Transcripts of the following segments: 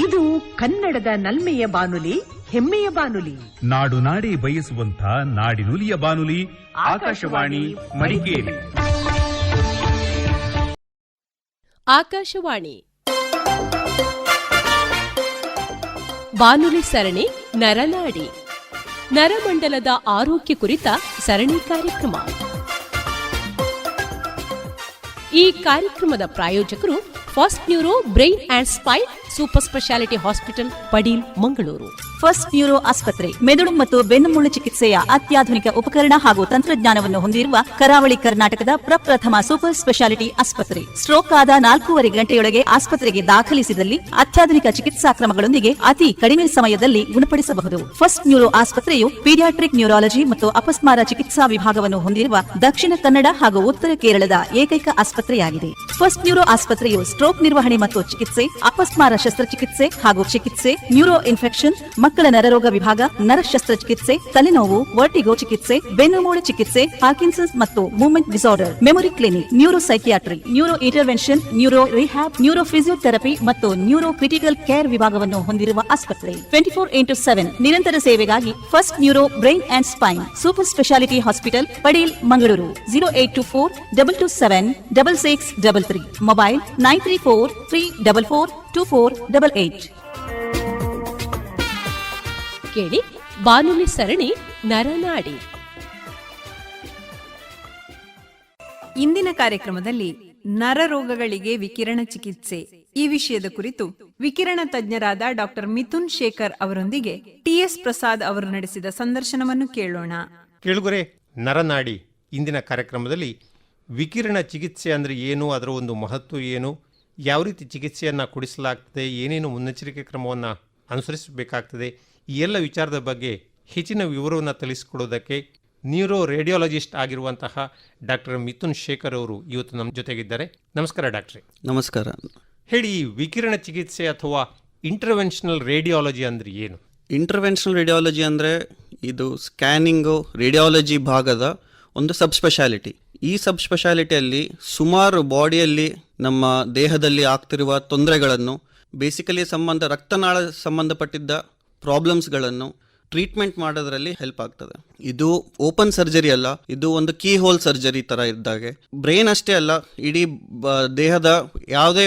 ಇದು ಕನ್ನಡದ ನಲ್ಮೆಯ ಬಾನುಲಿ, ಹೆಮ್ಮೆಯ ಬಾನುಲಿ, ನಾಡು ನಾಡಿ ಬಯಸುವಂತ ನಾಡಿನುಲಿಯ ಬಾನುಲಿ, ಆಕಾಶವಾಣಿ ಮಡಿಕೇರಿ. ಆಕಾಶವಾಣಿ ಬಾನುಲಿ ಸರಣಿ ನರನಾಡಿ, ನರಮಂಡಲದ ಆರೋಗ್ಯ ಕುರಿತ ಸರಣಿ ಕಾರ್ಯಕ್ರಮ. ಈ ಕಾರ್ಯಕ್ರಮದ ಪ್ರಾಯೋಜಕರು first neuro brain and Spain super speciality hospital, Padil, Mangaluru. First neuro ಆಸ್ಪತ್ರೆ ಮೆದುಳು ಮತ್ತು ಬೆನ್ನುಮೂಳೆ ಚಿಕಿತ್ಸೆಯ ಅತ್ಯಾಧುನಿಕ ಉಪಕರಣ ಹಾಗೂ ತಂತ್ರಜ್ಞಾನವನ್ನು ಹೊಂದಿರುವ ಕರಾವಳಿ ಕರ್ನಾಟಕದ ಪ್ರಪ್ರಥಮ ಸೂಪರ್ ಸ್ಪೆಷಾಲಿಟಿ ಆಸ್ಪತ್ರೆ. ಸ್ಟ್ರೋಕ್ ಆದ 4.5 ಗಂಟೆಯೊಳಗೆ ಆಸ್ಪತ್ರೆಗೆ ದಾಖಲಿಸಿದಲ್ಲಿ ಅತ್ಯಾಧುನಿಕ ಚಿಕಿತ್ಸಾ ಕ್ರಮಗಳೊಂದಿಗೆ ಅತಿ ಕಡಿಮೆ ಸಮಯದಲ್ಲಿ ಗುಣಪಡಿಸಬಹುದು. ಫಸ್ಟ್ ನ್ಯೂರೋ ಆಸ್ಪತ್ರೆಯು ಪೀಡಿಯಾಟ್ರಿಕ್ ನ್ಯೂರಾಲಜಿ ಮತ್ತು ಅಪಸ್ಮಾರ ಚಿಕಿತ್ಸಾ ವಿಭಾಗವನ್ನು ಹೊಂದಿರುವ ದಕ್ಷಿಣ ಕನ್ನಡ ಹಾಗೂ ಉತ್ತರ ಕೇರಳದ ಏಕೈಕ ಆಸ್ಪತ್ರೆಯಾಗಿದೆ. ಫಸ್ಟ್ ನ್ಯೂರೋ ಆಸ್ಪತ್ರೆಯು ಸ್ಟ್ರೋಕ್ ನಿರ್ವಹಣೆ ಮತ್ತು ಚಿಕಿತ್ಸೆ, ಅಪಸ್ಮಾರ ಶಸ್ತ್ರಚಿಕಿತ್ಸೆ ಹಾಗೂ ಚಿಕಿತ್ಸೆ, ನ್ಯೂರೋ ಇನ್ಫೆಕ್ಷನ್, ಮಕ್ಕಳ ನರರೋಗ ವಿಭಾಗ, ನರ ಶಸ್ತ್ರಚಿಕಿತ್ಸೆ, ತಲೆನೋವು, ವರ್ಟಿಗೋ ಚಿಕಿತ್ಸೆ, ಬೆನ್ನುಮೂಳೆ ಚಿಕಿತ್ಸೆ, ಪಾರ್ಕಿನ್ಸನ್ಸ್ ಮತ್ತು movement disorder, memory clinic, neuro psychiatry, neuro intervention, neuro rehab, neuro physiotherapy ಮತ್ತು ನ್ಯೂರೋ ಕ್ರಿಟಿಕಲ್ ಕೇರ್ ವಿಭಾಗವನ್ನು ಹೊಂದಿರುವ ಆಸ್ಪತ್ರೆ. 24x7 ನಿರಂತರ ಸೇವೆಗಾಗಿ first neuro brain and Spain super speciality hospital, Padil, Mangaluru. 0824227633. Mobile 9343442488. ಕೇಳಿ ಬಾನುಲಿ ಸರಣಿ ನರನಾಡಿ. ಇಂದಿನ ಕಾರ್ಯಕ್ರಮದಲ್ಲಿ ನರರೋಗಗಳಿಗೆ ವಿಕಿರಣ ಚಿಕಿತ್ಸೆ ಈ ವಿಷಯದ ಕುರಿತು ವಿಕಿರಣ ತಜ್ಞರಾದ ಡಾಕ್ಟರ್ ಮಿಥುನ್ ಶೇಖರ್ ಅವರೊಂದಿಗೆ ಟಿಎಸ್ ಪ್ರಸಾದ್ ಅವರು ನಡೆಸಿದ ಸಂದರ್ಶನವನ್ನು ಕೇಳೋಣ. ಕೇಳುಗರೆ, ನರನಾಡಿ ಇಂದಿನ ಕಾರ್ಯಕ್ರಮದಲ್ಲಿ ವಿಕಿರಣ ಚಿಕಿತ್ಸೆ ಅಂದರೆ ಏನು, ಅದರ ಒಂದು ಮಹತ್ವ ಏನು, ಯಾವ ರೀತಿ ಚಿಕಿತ್ಸೆಯನ್ನು ಕೊಡಿಸಲಾಗ್ತದೆ, ಏನೇನು ಮುನ್ನೆಚ್ಚರಿಕೆ ಕ್ರಮವನ್ನು ಅನುಸರಿಸಬೇಕಾಗ್ತದೆ, ಈ ಎಲ್ಲ ವಿಚಾರದ ಬಗ್ಗೆ ಹೆಚ್ಚಿನ ವಿವರವನ್ನು ತಿಳಿಸಿಕೊಡೋದಕ್ಕೆ ನ್ಯೂರೋ ರೇಡಿಯಾಲಜಿಸ್ಟ್ ಆಗಿರುವಂತಹ ಡಾಕ್ಟರ್ ಮಿಥುನ್ ಶೇಖರ್ ಅವರು ಇವತ್ತು ನಮ್ಮ ಜೊತೆಗಿದ್ದಾರೆ. ನಮಸ್ಕಾರ ಡಾಕ್ಟ್ರೇ. ನಮಸ್ಕಾರ. ಹೇಳಿ, ವಿಕಿರಣ ಚಿಕಿತ್ಸೆ ಅಥವಾ ಇಂಟರ್ವೆನ್ಷನಲ್ ರೇಡಿಯಾಲಜಿ ಅಂದರೆ ಏನು? ಇಂಟರ್ವೆನ್ಷನಲ್ ರೇಡಿಯಾಲಜಿ ಅಂದರೆ ಇದು ಸ್ಕ್ಯಾನಿಂಗು ರೇಡಿಯಾಲಜಿ ಭಾಗದ ಒಂದು ಸಬ್ ಸ್ಪೆಷಾಲಿಟಿ. ಈ ಸಬ್ ಸ್ಪೆಷಾಲಿಟಿಯಲ್ಲಿ ಸುಮಾರು ಬಾಡಿಯಲ್ಲಿ ನಮ್ಮ ದೇಹದಲ್ಲಿ ಆಗ್ತಿರುವ ತೊಂದರೆಗಳನ್ನು, ಬೇಸಿಕಲಿ ರಕ್ತನಾಳ ಸಂಬಂಧಪಟ್ಟಿದ್ದ ಪ್ರಾಬ್ಲಮ್ಸ್ಗಳನ್ನು ಟ್ರೀಟ್ಮೆಂಟ್ ಮಾಡೋದ್ರಲ್ಲಿ ಹೆಲ್ಪ್ ಆಗ್ತದೆ. ಇದು ಓಪನ್ ಸರ್ಜರಿ ಅಲ್ಲ, ಇದು ಒಂದು ಕೀ ಹೋಲ್ ಸರ್ಜರಿ ಥರ ಇದ್ದಾಗೆ. ಬ್ರೈನ್ ಅಷ್ಟೇ ಅಲ್ಲ, ಇಡೀ ದೇಹದ ಯಾವುದೇ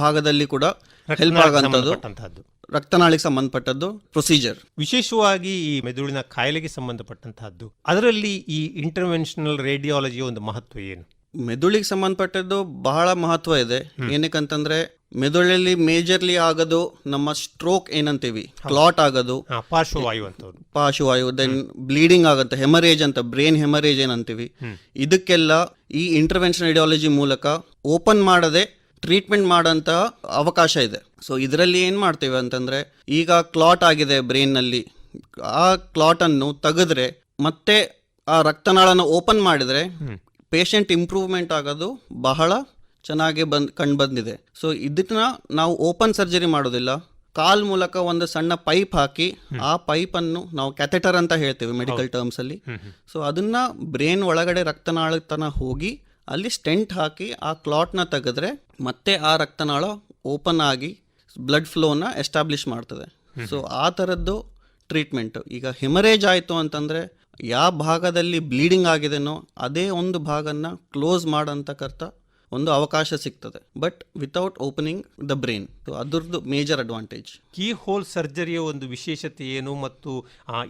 ಭಾಗದಲ್ಲಿ ಕೂಡ ಹೆಲ್ಪ್ ಆಗುವಂಥದ್ದು, ರಕ್ತನಾಳಿಗೆ ಸಂಬಂಧಪಟ್ಟದ್ದು ಪ್ರೊಸೀಜರ್. ವಿಶೇಷವಾಗಿ ಈ ಮೆದುಳಿನ ಕಾಯಿಲೆಗೆ ಸಂಬಂಧಪಟ್ಟಂತಹದ್ದು, ಅದರಲ್ಲಿ ಈ ಇಂಟರ್ವೆನ್ಷನಲ್ ರೇಡಿಯಾಲಜಿಯ ಒಂದು ಮಹತ್ವ ಏನು? ಮೆದುಳಿಗೆ ಸಂಬಂಧಪಟ್ಟದ್ದು ಬಹಳ ಮಹತ್ವ ಇದೆ. ಏನಕ್ಕಂತಂದ್ರೆ ಮೆದುಳಲ್ಲಿ ಮೇಜರ್ಲಿ ಆಗೋದು ನಮ್ಮ ಸ್ಟ್ರೋಕ್ ಏನಂತೀವಿ, ಕ್ಲಾಟ್ ಆಗೋದು, ಪಾರ್ಶ್ವವಾಯು, ದೆನ್ ಬ್ಲೀಡಿಂಗ್ ಆಗುತ್ತೆ, ಹೆಮರೇಜ್ ಅಂತ, ಬ್ರೈನ್ ಹೆಮರೇಜ್ ಏನಂತೀವಿ. ಇದಕ್ಕೆಲ್ಲ ಈ ಇಂಟರ್ವೆನ್ಷನ್ ರೇಡಿಯಾಲಜಿ ಮೂಲಕ ಓಪನ್ ಮಾಡದೆ ಟ್ರೀಟ್ಮೆಂಟ್ ಮಾಡೋಂಥ ಅವಕಾಶ ಇದೆ. ಸೊ ಇದರಲ್ಲಿ ಏನು ಮಾಡ್ತೇವೆ ಅಂತಂದರೆ, ಈಗ ಕ್ಲಾಟ್ ಆಗಿದೆ ಬ್ರೈನ್ನಲ್ಲಿ, ಆ ಕ್ಲಾಟನ್ನು ತೆಗೆದ್ರೆ ಮತ್ತೆ ಆ ರಕ್ತನಾಳನ ಓಪನ್ ಮಾಡಿದರೆ ಪೇಷಂಟ್ ಇಂಪ್ರೂವ್ಮೆಂಟ್ ಆಗೋದು ಬಹಳ ಚೆನ್ನಾಗಿ ಕಂಡು ಬಂದಿದೆ. ಸೊ ಇದನ್ನ ನಾವು ಓಪನ್ ಸರ್ಜರಿ ಮಾಡೋದಿಲ್ಲ, ಕಾಲ್ ಮೂಲಕ ಒಂದು ಸಣ್ಣ ಪೈಪ್ ಹಾಕಿ, ಆ ಪೈಪನ್ನು ನಾವು ಕ್ಯಾಥೆಟರ್ ಅಂತ ಹೇಳ್ತೇವೆ ಮೆಡಿಕಲ್ ಟರ್ಮ್ಸಲ್ಲಿ. ಸೊ ಅದನ್ನು ಬ್ರೈನ್ ಒಳಗಡೆ ರಕ್ತನಾಳ ತನಕ ಹೋಗಿ ಅಲ್ಲಿ ಸ್ಟೆಂಟ್ ಹಾಕಿ ಆ ಕ್ಲಾಟ್ನ ತೆಗೆದ್ರೆ ಮತ್ತೆ ಆ ರಕ್ತನಾಳ ಓಪನ್ ಆಗಿ ಬ್ಲಡ್ ಫ್ಲೋನ ಎಸ್ಟಾಬ್ಲಿಷ್ ಮಾಡ್ತದೆ. ಸೊ ಆ ಥರದ್ದು ಟ್ರೀಟ್ಮೆಂಟು. ಈಗ ಹೆಮರೇಜ್ ಆಯಿತು ಅಂತಂದರೆ ಯಾವ ಭಾಗದಲ್ಲಿ ಬ್ಲೀಡಿಂಗ್ ಆಗಿದೆನೋ ಅದೇ ಒಂದು ಭಾಗನ ಕ್ಲೋಸ್ ಮಾಡೋಂತಕ್ಕಂಥ ಒಂದು ಅವಕಾಶ ಸಿಗ್ತದೆ, but without opening the brain. ಅದರದ್ದು ಮೇಜರ್ ಅಡ್ವಾಂಟೇಜ್. ಕೀ ಹೋಲ್ ಸರ್ಜರಿಯ ಒಂದು ವಿಶೇಷತೆ ಏನು ಮತ್ತು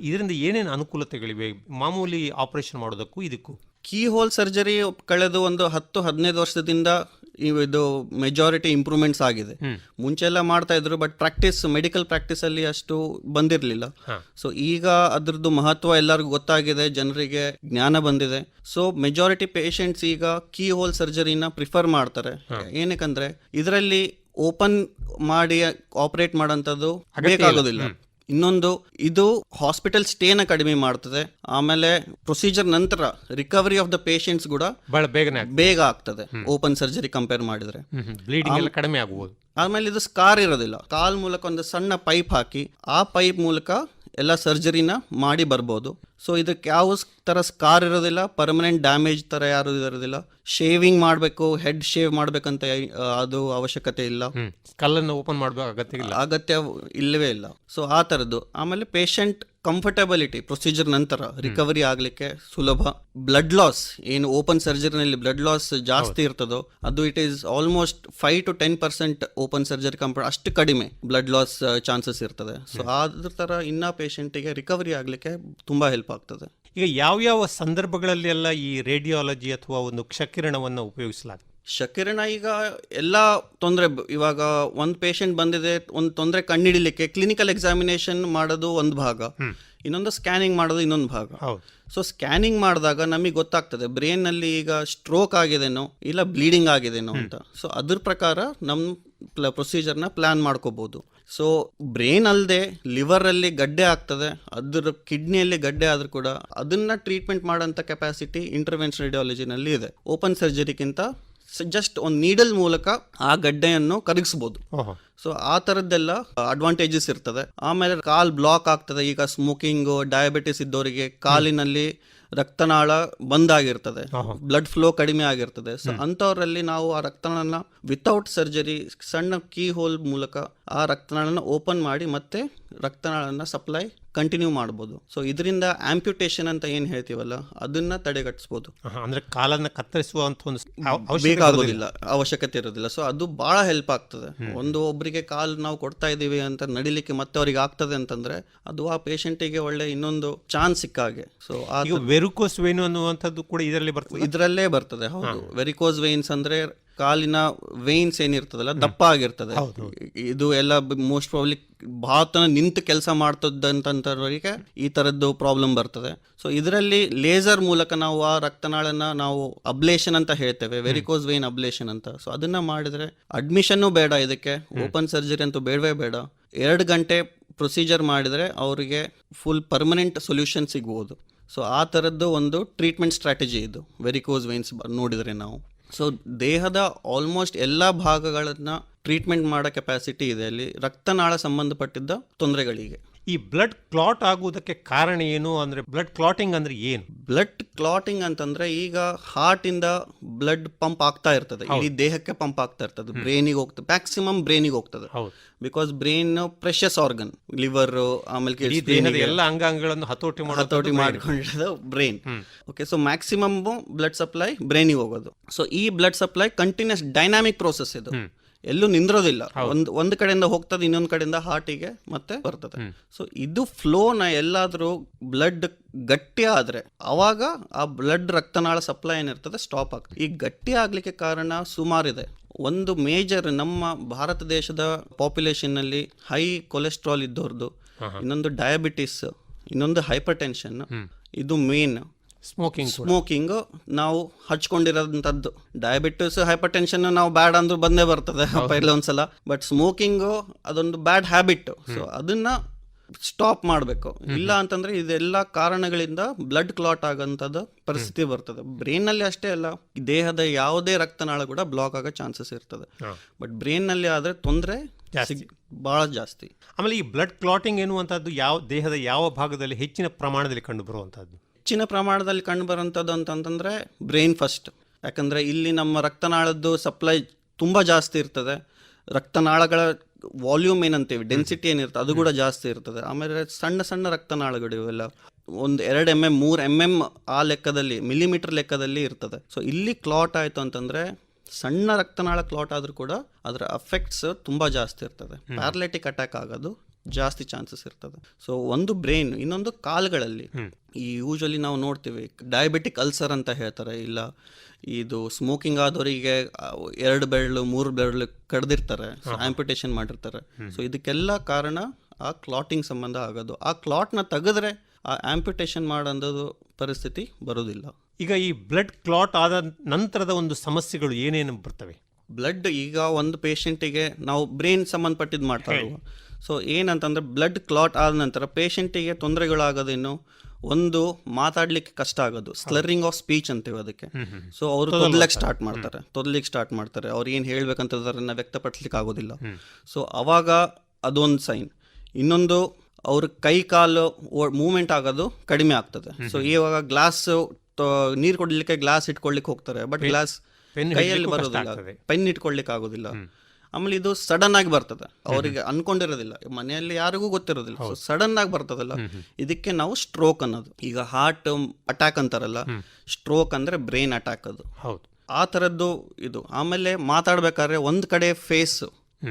ಇದರಿಂದ ಏನೇನು ಅನುಕೂಲತೆಗಳಿವೆ ಮಾಮೂಲಿ ಆಪರೇಷನ್ ಮಾಡೋದಕ್ಕೂ ಇದಕ್ಕೂ? ಕೀ ಹೋಲ್ ಸರ್ಜರಿ ಕಳೆದ ಒಂದು 10-15 ವರ್ಷದಿಂದ ಇದು ಮೆಜಾರಿಟಿ ಇಂಪ್ರೂವ್ಮೆಂಟ್ಸ್ ಆಗಿದೆ. ಮುಂಚೆಲ್ಲ ಮಾಡ್ತಾ ಇದ್ರು, ಬಟ್ ಮೆಡಿಕಲ್ ಪ್ರಾಕ್ಟೀಸಲ್ಲಿ ಅಷ್ಟು ಬಂದಿರಲಿಲ್ಲ. ಸೊ ಈಗ ಅದ್ರದ್ದು ಮಹತ್ವ ಎಲ್ಲರಿಗೂ ಗೊತ್ತಾಗಿದೆ, ಜನರಿಗೆ ಜ್ಞಾನ ಬಂದಿದೆ. ಸೊ ಮೆಜಾರಿಟಿ ಪೇಷಂಟ್ಸ್ ಈಗ ಕೀ ಹೋಲ್ ಸರ್ಜರಿನ ಪ್ರಿಫರ್ ಮಾಡ್ತಾರೆ. ಏನಕ್ಕಂದ್ರೆ ಇದರಲ್ಲಿ ಓಪನ್ ಮಾಡಿ ಆಪರೇಟ್ ಮಾಡೋಂಥದ್ದು ಬೇಕಾಗೋದಿಲ್ಲ. ಇನ್ನೊಂದು, ಇದು ಹಾಸ್ಪಿಟಲ್ ಸ್ಟೇನ ಕಡಿಮೆ ಮಾಡ್ತದೆ. ಆಮೇಲೆ ಪ್ರೊಸೀಜರ್ ನಂತರ ರಿಕವರಿ ಆಫ್ ದ ಪೇಷಂಟ್ಸ್ ಕೂಡ ಬೇಗ ಆಗ್ತದೆ ಓಪನ್ ಸರ್ಜರಿ ಕಂಪೇರ್ ಮಾಡಿದ್ರೆ. ಕಡಿಮೆ ಆಗಬಹುದು. ಆಮೇಲೆ ಇದು ಸ್ಕಾರ್ ಇರೋದಿಲ್ಲ. ಕಾಲ್ ಮೂಲಕ ಒಂದು ಸಣ್ಣ ಪೈಪ್ ಹಾಕಿ ಆ ಪೈಪ್ ಮೂಲಕ ಎಲ್ಲ ಸರ್ಜರಿನ ಮಾಡಿ ಬರ್ಬೋದು. ಸೊ ಇದಕ್ಕೆ ಯಾವ ಥರ ಸ್ಕಾರ್ ಇರೋದಿಲ್ಲ, ಪರ್ಮನೆಂಟ್ ಡ್ಯಾಮೇಜ್ ಥರ ಯಾರು ಇರೋದಿಲ್ಲ. ಶೇವಿಂಗ್ ಮಾಡಬೇಕು, ಹೆಡ್ ಶೇವ್ ಮಾಡಬೇಕಂತ ಅದು ಅವಶ್ಯಕತೆ ಇಲ್ಲ. ಕಲ್ಲನ್ನು ಓಪನ್ ಮಾಡಬೇಕು ಅಗತ್ಯ ಇಲ್ಲವೇ ಇಲ್ಲ. ಸೊ ಆ ಥರದ್ದು. ಆಮೇಲೆ ಪೇಷಂಟ್ ಕಂಫರ್ಟಬಿಲಿಟಿ ಪ್ರೊಸೀಜರ್ ನಂತರ ರಿಕವರಿ ಆಗಲಿಕ್ಕೆ ಸುಲಭ. ಬ್ಲಡ್ ಲಾಸ್ ಏನು ಓಪನ್ ಸರ್ಜರಿನಲ್ಲಿ ಬ್ಲಡ್ ಲಾಸ್ ಜಾಸ್ತಿ ಇರ್ತದೋ ಅದು it is almost 5 to 10% open surgery ಅಷ್ಟು ಕಡಿಮೆ ಬ್ಲಡ್ ಲಾಸ್ ಚಾನ್ಸಸ್ ಇರ್ತದೆ. ಸೊ ಅದ್ರ ಥರ ಇನ್ನ ಪೇಷಂಟಿಗೆ ರಿಕವರಿ ಆಗಲಿಕ್ಕೆ ತುಂಬ ಹೆಲ್ಪ್ ಆಗ್ತದೆ. ಈಗ ಯಾವ್ಯಾವ ಸಂದರ್ಭಗಳಲ್ಲಿ ಎಲ್ಲ ಈ ರೇಡಿಯಾಲಜಿ ಅಥವಾ ಒಂದು ಕ್ಷಕಿರಣವನ್ನು ಉಪಯೋಗಿಸಲಾಗ್ತದೆ? ಕ್ಷಕಿರಣ ಈಗ ಎಲ್ಲ ತೊಂದರೆ, ಇವಾಗ ಒಂದು ಪೇಷಂಟ್ ಬಂದಿದೆ, ಒಂದು ತೊಂದರೆ ಕಂಡುಹಿಡಿಲಿಕ್ಕೆ ಕ್ಲಿನಿಕಲ್ ಎಕ್ಸಾಮಿನೇಷನ್ ಮಾಡೋದು ಒಂದು ಭಾಗ, ಇನ್ನೊಂದು ಸ್ಕ್ಯಾನಿಂಗ್ ಮಾಡೋದು ಇನ್ನೊಂದು ಭಾಗ. ಸೊ ಸ್ಕ್ಯಾನಿಂಗ್ ಮಾಡಿದಾಗ ನಮಗೆ ಗೊತ್ತಾಗ್ತದೆ ಬ್ರೈನ್ನಲ್ಲಿ ಈಗ ಸ್ಟ್ರೋಕ್ ಆಗಿದೆನೋ ಇಲ್ಲ ಬ್ಲೀಡಿಂಗ್ ಆಗಿದೆನೋ ಅಂತ. ಸೊ ಅದ್ರ ಪ್ರಕಾರ ನಮ್ಮ ಪ್ರೊಸೀಜರ್ನ ಪ್ಲಾನ್ ಮಾಡ್ಕೋಬಹುದು. ಸೊ ಬ್ರೈನ್ ಅಲ್ಲದೆ ಲಿವರಲ್ಲಿ ಗಡ್ಡೆ ಆಗ್ತದೆ, ಅದ್ರ ಕಿಡ್ನಿಯಲ್ಲಿ ಗಡ್ಡೆ ಆದ್ರೂ ಕೂಡ ಅದನ್ನ ಟ್ರೀಟ್ಮೆಂಟ್ ಮಾಡೋಂಥ ಕೆಪಾಸಿಟಿ ಇಂಟರ್ವೆನ್ಷನ್ ರೇಡಿಯಾಲಜಿನಲ್ಲಿ ಇದೆ. ಓಪನ್ ಸರ್ಜರಿಗಿಂತ ಜಸ್ಟ್ ಒಂದು ನೀಡಲ್ ಮೂಲಕ ಆ ಗಡ್ಡೆಯನ್ನು ಕರಗಿಸ್ಬೋದು. ಸೊ ಆ ಥರದ್ದೆಲ್ಲ ಅಡ್ವಾಂಟೇಜಸ್ ಇರ್ತದೆ. ಆಮೇಲೆ ಕಾಲ್ ಬ್ಲಾಕ್ ಆಗ್ತದೆ. ಈಗ ಸ್ಮೋಕಿಂಗ್, ಡಯಾಬಿಟಿಸ್ ಇದ್ದವರಿಗೆ ಕಾಲಿನಲ್ಲಿ ರಕ್ತನಾಳ ಬಂದಾಗಿರ್ತದೆ, ಬ್ಲಡ್ ಫ್ಲೋ ಕಡಿಮೆ ಆಗಿರ್ತದೆ. ಸೊ ಅಂಥವರಲ್ಲಿ ನಾವು ಆ ರಕ್ತನಾಳನ ವಿತೌಟ್ ಸರ್ಜರಿ ಸಣ್ಣ ಕೀ ಹೋಲ್ ಮೂಲಕ ಆ ರಕ್ತನಾಳನ ಓಪನ್ ಮಾಡಿ ಮತ್ತೆ ರಕ್ತನಾಳನ ಸಪ್ಲೈ ಕಂಟಿನ್ಯೂ ಮಾಡ್ಬೋದು. ಸೊ ಇದರಿಂದ ಆಂಪ್ಯುಟೇಷನ್ ಅಂತ ಏನು ಹೇಳ್ತೀವಲ್ಲ ಅದನ್ನ ತಡೆಗಟ್ಟಿಸ್ಬೋದು. ಅಂದ್ರೆ ಕಾಲನ್ನ ಕತ್ತರಿಸುವಂತ ಬೇಕಾಗೋದಿಲ್ಲ, ಅವಶ್ಯಕತೆ ಇರೋದಿಲ್ಲ. ಸೊ ಅದು ಬಹಳ ಹೆಲ್ಪ್ ಆಗ್ತದೆ. ಒಬ್ಬರಿಗೆ ಕಾಲು ನಾವು ಕೊಡ್ತಾ ಇದೀವಿ ಅಂತ ನಡಿಲಿಕ್ಕೆ ಮತ್ತೆ ಅವ್ರಿಗೆ ಆಗ್ತದೆ ಅಂತಂದ್ರೆ ಅದು ಆ ಪೇಷಂಟಿಗೆ ಒಳ್ಳೆ ಇನ್ನೊಂದು ಚಾನ್ಸ್ ಸಿಕ್ಕಾಗೆ. ಸೊ ವೆರಿಕೋಸ್ ವೇನ್ ಅನ್ನುವಂಥದ್ದು ಕೂಡ ಇದರಲ್ಲೇ ಬರ್ತದೆ. ಹೌದು, ವೆರಿಕೋಸ್ ವೇನ್ಸ್ ಅಂದ್ರೆ ಕಾಲಿನ ವೇನ್ಸ್ ಏನಿರ್ತದಲ್ಲ ದಪ್ಪ ಆಗಿರ್ತದೆ. ಇದು ಎಲ್ಲ ಮೋಸ್ಟ್ ಪ್ರಾಬ್ಲಿ ಬಹಳ ನಿಂತು ಕೆಲಸ ಮಾಡ್ತದಂತವರಿಗೆ ಈ ತರದ್ದು ಪ್ರಾಬ್ಲಮ್ ಬರ್ತದೆ. ಸೊ ಇದರಲ್ಲಿ ಲೇಸರ್ ಮೂಲಕ ನಾವು ಆ ರಕ್ತನಾಳನ್ನ ನಾವು ಅಬ್ಲೇಷನ್ ಅಂತ ಹೇಳ್ತೇವೆ, ವೆರಿಕೋಸ್ ವೇನ್ ಅಬ್ಲೇಷನ್ ಅಂತ. ಸೊ ಅದನ್ನ ಮಾಡಿದ್ರೆ ಅಡ್ಮಿಷನ್ನು ಬೇಡ, ಇದಕ್ಕೆ ಓಪನ್ ಸರ್ಜರಿ ಅಂತೂ ಬೇಡವೇ ಬೇಡ. 2 ಗಂಟೆ ಪ್ರೊಸೀಜರ್ ಮಾಡಿದ್ರೆ ಅವರಿಗೆ ಫುಲ್ ಪರ್ಮನೆಂಟ್ ಸೊಲ್ಯೂಷನ್ ಸಿಗ್ಬೋದು. ಸೊ ಆ ಥರದ್ದು ಒಂದು ಟ್ರೀಟ್ಮೆಂಟ್ ಸ್ಟ್ರಾಟಜಿ ಇದು ವೆರಿಕೋಸ್ ವೇನ್ಸ್ ನೋಡಿದರೆ ನಾವು. ಸೊ ದೇಹದ ಆಲ್ಮೋಸ್ಟ್ ಎಲ್ಲ ಭಾಗಗಳನ್ನ ಟ್ರೀಟ್ಮೆಂಟ್ ಮಾಡೋ ಕೆಪಾಸಿಟಿ ಇದೆ ಅಲ್ಲಿ ರಕ್ತನಾಳ ಸಂಬಂಧಪಟ್ಟಿದ್ದ ತೊಂದರೆಗಳಿಗೆ. ಈ ಬ್ಲಡ್ ಕ್ಲಾಟ್ ಆಗುವುದಕ್ಕೆ ಕಾರಣ ಏನು? ಅಂದ್ರೆ ಬ್ಲಡ್ ಕ್ಲಾಟಿಂಗ್ ಅಂದ್ರೆ ಏನು? ಬ್ಲಡ್ ಕ್ಲಾಟಿಂಗ್ ಅಂತಂದ್ರೆ ಈಗ ಹಾರ್ಟ್ ಇಂದ ಬ್ಲಡ್ ಪಂಪ್ ಆಗ್ತಾ ಇರ್ತದೆ, ಇಡೀ ದೇಹಕ್ಕೆ ಪಂಪ್ ಆಗ್ತಾ ಇರ್ತದೆ, ಬ್ರೈನಿಗೆ ಹೋಗ್ತದೆ, ಮ್ಯಾಕ್ಸಿಮಮ್ ಬ್ರೈನಿಗೆ ಹೋಗ್ತದೆ. Because brain precious organ, liver ಆಮೇಲೆ ದೇಹದ ಎಲ್ಲ ಅಂಗಾಂಗಗಳನ್ನು ಹತೋಟಿ ಮಾಡಿಕೊಂಡಿರೋದು brain. Okay, so maximum blood supply ಬ್ರೈನಿಗೆ ಹೋಗೋದು. ಸೊ ಈ blood supply continuous dynamic process ಇದು, ಎಲ್ಲೂ ನಿಂದ್ರೋದಿಲ್ಲ. ಒಂದು ಕಡೆಯಿಂದ ಹೋಗ್ತದೆ, ಇನ್ನೊಂದು ಕಡೆಯಿಂದ ಹಾರ್ಟಿಗೆ ಮತ್ತೆ ಬರ್ತದೆ. ಸೊ ಇದು ಫ್ಲೋನ ಎಲ್ಲಾದ್ರೂ ಬ್ಲಡ್ ಗಟ್ಟಿ ಆದ್ರೆ ಅವಾಗ ಆ ಬ್ಲಡ್ ರಕ್ತನಾಳ ಸಪ್ಲೈ ಏನಿರ್ತದೆ ಸ್ಟಾಪ್ ಆಗ್ತದೆ. ಈ ಗಟ್ಟಿ ಆಗ್ಲಿಕ್ಕೆ ಕಾರಣ ಸುಮಾರಿದೆ. ಒಂದು ಮೇಜರ್ ನಮ್ಮ ಭಾರತ ದೇಶದ ಪಾಪ್ಯುಲೇಷನ್ ನಲ್ಲಿ ಹೈ ಕೊಲೆಸ್ಟ್ರಾಲ್ ಇದ್ದವ್ರದ್ದು, ಇನ್ನೊಂದು ಡಯಾಬಿಟಿಸ್, ಇನ್ನೊಂದು ಹೈಪರ್ ಟೆನ್ಷನ್, ಇದು ಮೇನ್. ಸ್ಮೋಕಿಂಗ್ ನಾವು ಹಚ್ಕೊಂಡಿರೋಂಥದ್ದು. ಡಯಾಬಿಟಿಸ್, ಹೈಪರ್ ಟೆನ್ಷನ್ ನಾವು ಬ್ಯಾಡ್ ಅಂದ್ರೂ ಬಂದೇ ಬರ್ತದೆ ಒಂದ್ಸಲ. ಬಟ್ ಸ್ಮೋಕಿಂಗ್ ಅದೊಂದು ಬ್ಯಾಡ್ ಹ್ಯಾಬಿಟ್. ಸೊ ಅದನ್ನ ಸ್ಟಾಪ್ ಮಾಡಬೇಕು. ಇಲ್ಲ ಅಂತಂದ್ರೆ ಇದೆಲ್ಲ ಕಾರಣಗಳಿಂದ ಬ್ಲಡ್ ಕ್ಲಾಟ್ ಆಗಂತದ ಪರಿಸ್ಥಿತಿ ಬರ್ತದೆ. ಬ್ರೈನ್ ನಲ್ಲಿ ಅಷ್ಟೇ ಅಲ್ಲ, ದೇಹದ ಯಾವುದೇ ರಕ್ತನಾಳ ಕೂಡ ಬ್ಲಾಕ್ ಆಗೋ ಚಾನ್ಸಸ್ ಇರ್ತದೆ. ಬಟ್ ಬ್ರೈನ್ ನಲ್ಲಿ ಆದ್ರೆ ತೊಂದರೆ ಬಹಳ ಜಾಸ್ತಿ. ಆಮೇಲೆ ಈ ಬ್ಲಡ್ ಕ್ಲಾಟಿಂಗ್ ಎನ್ನುವಂತದ್ದು ಯಾವ ದೇಹದ ಯಾವ ಭಾಗದಲ್ಲಿ ಹೆಚ್ಚಿನ ಪ್ರಮಾಣದಲ್ಲಿ ಕಂಡು ಬರುವಂತದ್ದು? ಹೆಚ್ಚಿನ ಪ್ರಮಾಣದಲ್ಲಿ ಕಂಡು ಬರುವಂಥದ್ದು ಅಂತಂತಂದ್ರೆ ಬ್ರೈನ್ ಫಸ್ಟ್. ಯಾಕಂದ್ರೆ ಇಲ್ಲಿ ನಮ್ಮ ರಕ್ತನಾಳದ್ದು ಸಪ್ಲೈ ತುಂಬಾ ಜಾಸ್ತಿ ಇರ್ತದೆ. ರಕ್ತನಾಳಗಳ ವಾಲ್ಯೂಮ್ ಏನಂತೀವಿ, ಡೆನ್ಸಿಟಿ ಏನಿರ್ತದೆ ಅದು ಕೂಡ ಜಾಸ್ತಿ ಇರ್ತದೆ. ಆಮೇಲೆ ಸಣ್ಣ ಸಣ್ಣ ರಕ್ತನಾಳಗಳು ಇವೆಲ್ಲ 1-2 mm 3 mm ಆ ಲೆಕ್ಕದಲ್ಲಿ, ಮಿಲಿಮೀಟರ್ ಲೆಕ್ಕದಲ್ಲಿ ಇರ್ತದೆ. ಸೊ ಇಲ್ಲಿ ಕ್ಲಾಟ್ ಆಯ್ತು ಅಂತಂದ್ರೆ ಸಣ್ಣ ರಕ್ತನಾಳ ಕ್ಲಾಟ್ ಆದ್ರೂ ಕೂಡ ಅದರ ಅಫೆಕ್ಟ್ಸ್ ತುಂಬಾ ಜಾಸ್ತಿ ಇರ್ತದೆ. ಪ್ಯಾರಲೈಟಿಕ್ ಅಟ್ಯಾಕ್ ಆಗೋದು ಜಾಸ್ತಿ ಚಾನ್ಸಸ್ ಇರ್ತದೆ. ಸೊ ಒಂದು ಬ್ರೈನ್, ಇನ್ನೊಂದು ಕಾಲುಗಳಲ್ಲಿ. ಈ ಯೂಶಲಿ ನಾವು ನೋಡ್ತೀವಿ ಡಯಾಬಿಟಿಕ್ ಅಲ್ಸರ್ ಅಂತ ಹೇಳ್ತಾರೆ, ಇಲ್ಲ ಇದು ಸ್ಮೋಕಿಂಗ್ ಆದವರಿಗೆ 2 ಬೆರಳು 3 ಬೆರಳು ಕಡ್ದಿರ್ತಾರೆ, ಆಂಪ್ಯುಟೇಷನ್ ಮಾಡಿರ್ತಾರೆ. ಸೊ ಇದಕ್ಕೆಲ್ಲ ಕಾರಣ ಆ ಕ್ಲಾಟಿಂಗ್ ಸಂಬಂಧ ಆಗೋದು. ಆ ಕ್ಲಾಟ್ನ ತೆಗೆದ್ರೆ ಆ ಆಂಪ್ಯುಟೇಷನ್ ಮಾಡೋದು ಪರಿಸ್ಥಿತಿ ಬರೋದಿಲ್ಲ. ಈಗ ಈ ಬ್ಲಡ್ ಕ್ಲಾಟ್ ಆದ ನಂತರದ ಒಂದು ಸಮಸ್ಯೆಗಳು ಏನೇನು ಬರ್ತವೆ? ಬ್ಲಡ್ ಈಗ ಒಂದು ಪೇಷಂಟಿಗೆ ನಾವು ಬ್ರೈನ್ ಸಂಬಂಧಪಟ್ಟಿದ್ದು ಮಾಡ್ತಾ ಇರುವ. ಸೊ ಏನಂತಂದ್ರೆ ಬ್ಲಡ್ ಕ್ಲಾಟ್ ಆದ ನಂತರ ಪೇಷಂಟಿಗೆ ತೊಂದರೆಗಳಾಗೋದೇನು, ಒಂದು ಮಾತಾಡ್ಲಿಕ್ಕೆ ಕಷ್ಟ ಆಗೋದು, ಸ್ಲರಿಂಗ್ ಆಫ್ ಸ್ಪೀಚ್ ಅಂತೀವಿ ಅದಕ್ಕೆ. ಸೊ ಅವರು ತೊದಲಿಕ್ಕೆ ಸ್ಟಾರ್ಟ್ ಮಾಡ್ತಾರೆ. ಅವ್ರು ಏನು ಹೇಳ್ಬೇಕಂತ ಅದನ್ನ ವ್ಯಕ್ತಪಡಿಸ್ಲಿಕ್ಕೆ ಆಗೋದಿಲ್ಲ. ಸೊ ಅವಾಗ ಅದೊಂದು ಸೈನ್. ಇನ್ನೊಂದು ಅವ್ರ ಕೈ ಕಾಲು ಮೂವ್ಮೆಂಟ್ ಆಗೋದು ಕಡಿಮೆ ಆಗ್ತದೆ. ಸೊ ಇವಾಗ ಗ್ಲಾಸ್ ನೀರು ಕೊಡ್ಲಿಕ್ಕೆ ಗ್ಲಾಸ್ ಇಟ್ಕೊಳ್ಲಿಕ್ಕೆ ಹೋಗ್ತಾರೆ, ಬಟ್ ಗ್ಲಾಸ್ ಕೈಯಲ್ಲಿ ಬರೋದಿಲ್ಲ, ಪೆನ್ ಇಟ್ಕೊಳ್ಲಿಕ್ಕೆ ಆಗೋದಿಲ್ಲ. ಆಮೇಲೆ ಇದು ಸಡನ್ ಆಗಿ ಬರ್ತದೆ, ಅವರಿಗೆ ಅನ್ಕೊಂಡಿರೋದಿಲ್ಲ, ಮನೆಯಲ್ಲಿ ಯಾರಿಗೂ ಗೊತ್ತಿರೋದಿಲ್ಲ. ಸೊ ಸಡನ್ ಆಗಿ ಬರ್ತದಲ್ಲ, ಇದಕ್ಕೆ ನಾವು ಸ್ಟ್ರೋಕ್ ಅನ್ನೋದು. ಈಗ ಹಾರ್ಟ್ ಅಟ್ಯಾಕ್ ಅಂತಾರಲ್ಲ, ಸ್ಟ್ರೋಕ್ ಅಂದ್ರೆ ಬ್ರೈನ್ ಅಟ್ಯಾಕ್ ಅದು, ಆ ಥರದ್ದು ಇದು. ಆಮೇಲೆ ಮಾತಾಡ್ಬೇಕಾದ್ರೆ ಒಂದು ಕಡೆ ಫೇಸ್,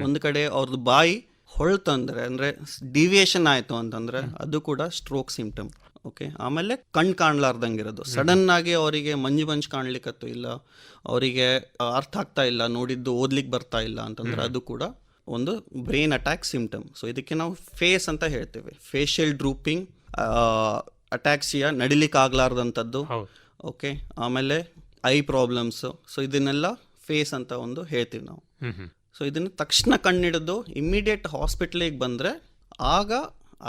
ಒಂದು ಕಡೆ ಅವ್ರದ್ದು ಬಾಯಿ ಹೊಳ್ತಂದ್ರೆ ಅಂದ್ರೆ ಡಿವಿಯೇಷನ್ ಆಯಿತು ಅಂತಂದ್ರೆ ಅದು ಕೂಡ ಸ್ಟ್ರೋಕ್ ಸಿಂಪ್ಟಮ್. ಓಕೆ, ಆಮೇಲೆ ಕಣ್ಣು ಕಾಣ್ಲಾರ್ದಂಗಿರೋದು, ಸಡನ್ ಆಗಿ ಅವರಿಗೆ ಮಂಜು ಕಾಣ್ಲಿಕ್ಕತ್ತು ಇಲ್ಲ, ಅವರಿಗೆ ಅರ್ಥ ಆಗ್ತಾ ಇಲ್ಲ, ನೋಡಿದ್ದು ಓದ್ಲಿಕ್ಕೆ ಬರ್ತಾ ಇಲ್ಲ ಅಂತಂದ್ರೆ ಅದು ಕೂಡ ಒಂದು ಬ್ರೈನ್ ಅಟ್ಯಾಕ್ ಸಿಂಪ್ಟಮ್. ಸೊ ಇದಕ್ಕೆ ನಾವು ಫೇಸ್ ಅಂತ ಹೇಳ್ತೇವೆ. ಫೇಶಿಯಲ್ ಡ್ರೂಪಿಂಗ್, ಅಟ್ಯಾಕ್ಸಿಯಾ, ನಡಿಲಿಕ್ಕೆ ಆಗ್ಲಾರ್ದಂಥದ್ದು. ಓಕೆ, ಆಮೇಲೆ ಐ ಪ್ರಾಬ್ಲಮ್ಸ್. ಸೊ ಇದನ್ನೆಲ್ಲ ಫೇಸ್ ಅಂತ ಒಂದು ಹೇಳ್ತೀವಿ ನಾವು. ಸೊ ಇದನ್ನು ತಕ್ಷಣ ಕಣ್ಣಿಡಿದು ಇಮ್ಮಿಡಿಯೇಟ್ ಹಾಸ್ಪಿಟ್ಲಿಗೆ ಬಂದರೆ ಆಗ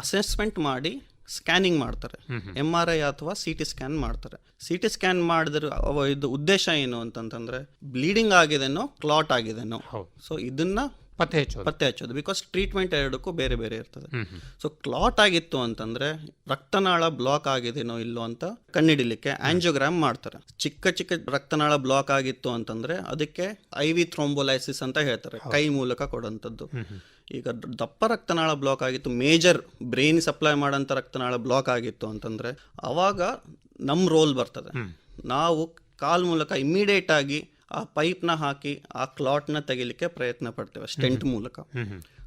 ಅಸೆಸ್ಮೆಂಟ್ ಮಾಡಿ ಸ್ಕ್ಯಾನಿಂಗ್ ಮಾಡ್ತಾರೆ, MRI ಅಥವಾ CT ಸ್ಕ್ಯಾನ್ ಮಾಡ್ತಾರೆ. CT ಸ್ಕ್ಯಾನ್ ಮಾಡಿದ್ರೆ ಇದು ಉದ್ದೇಶ ಏನು ಅಂತಂತಂದ್ರೆ ಬ್ಲೀಡಿಂಗ್ ಆಗಿದೆನೋ ಕ್ಲಾಟ್ ಆಗಿದೆನೋ, ಸೊ ಇದನ್ನ ಪತ್ತೆ ಹಚ್ಚೋದು. ಬಿಕಾಸ್ ಟ್ರೀಟ್ಮೆಂಟ್ ಎರಡಕ್ಕೂ ಬೇರೆ ಬೇರೆ ಇರ್ತದೆ. ಸೊ ಕ್ಲಾಟ್ ಆಗಿತ್ತು ಅಂತಂದ್ರೆ ರಕ್ತನಾಳ ಬ್ಲಾಕ್ ಆಗಿದೆನೋ ಇಲ್ಲೋ ಅಂತ ಕಣ್ಣಿಡಿಲಿಕ್ಕೆ ಆಂಜಿಯೋಗ್ರಾಮ್ ಮಾಡ್ತಾರೆ. ಚಿಕ್ಕ ಚಿಕ್ಕ ರಕ್ತನಾಳ ಬ್ಲಾಕ್ ಆಗಿತ್ತು ಅಂತಂದ್ರೆ ಅದಕ್ಕೆ IV ಥ್ರೋಂಬೋಲೈಸಿಸ್ ಅಂತ ಹೇಳ್ತಾರೆ, ಕೈ ಮೂಲಕ ಕೊಡೋಂಥದ್ದು. ಈಗ ದಪ್ಪ ರಕ್ತನಾಳ ಬ್ಲಾಕ್ ಆಗಿತ್ತು, ಮೇಜರ್ ಬ್ರೈನ್ ಸಪ್ಲೈ ಮಾಡೋಂಥ ರಕ್ತನಾಳ ಬ್ಲಾಕ್ ಆಗಿತ್ತು ಅಂತಂದ್ರೆ ಅವಾಗ ನಮ್ಮ ರೋಲ್ ಬರ್ತದೆ. ನಾವು ಕಾಲ್ ಮೂಲಕ ಇಮ್ಮಿಡಿಯೇಟ್ ಆಗಿ ಆ ಪೈಪ್ನ ಹಾಕಿ ಆ ಕ್ಲಾಟ್ನ ತೆಗಿಲಿಕ್ಕೆ ಪ್ರಯತ್ನ ಪಡ್ತೇವೆ ಸ್ಟೆಂಟ್ ಮೂಲಕ.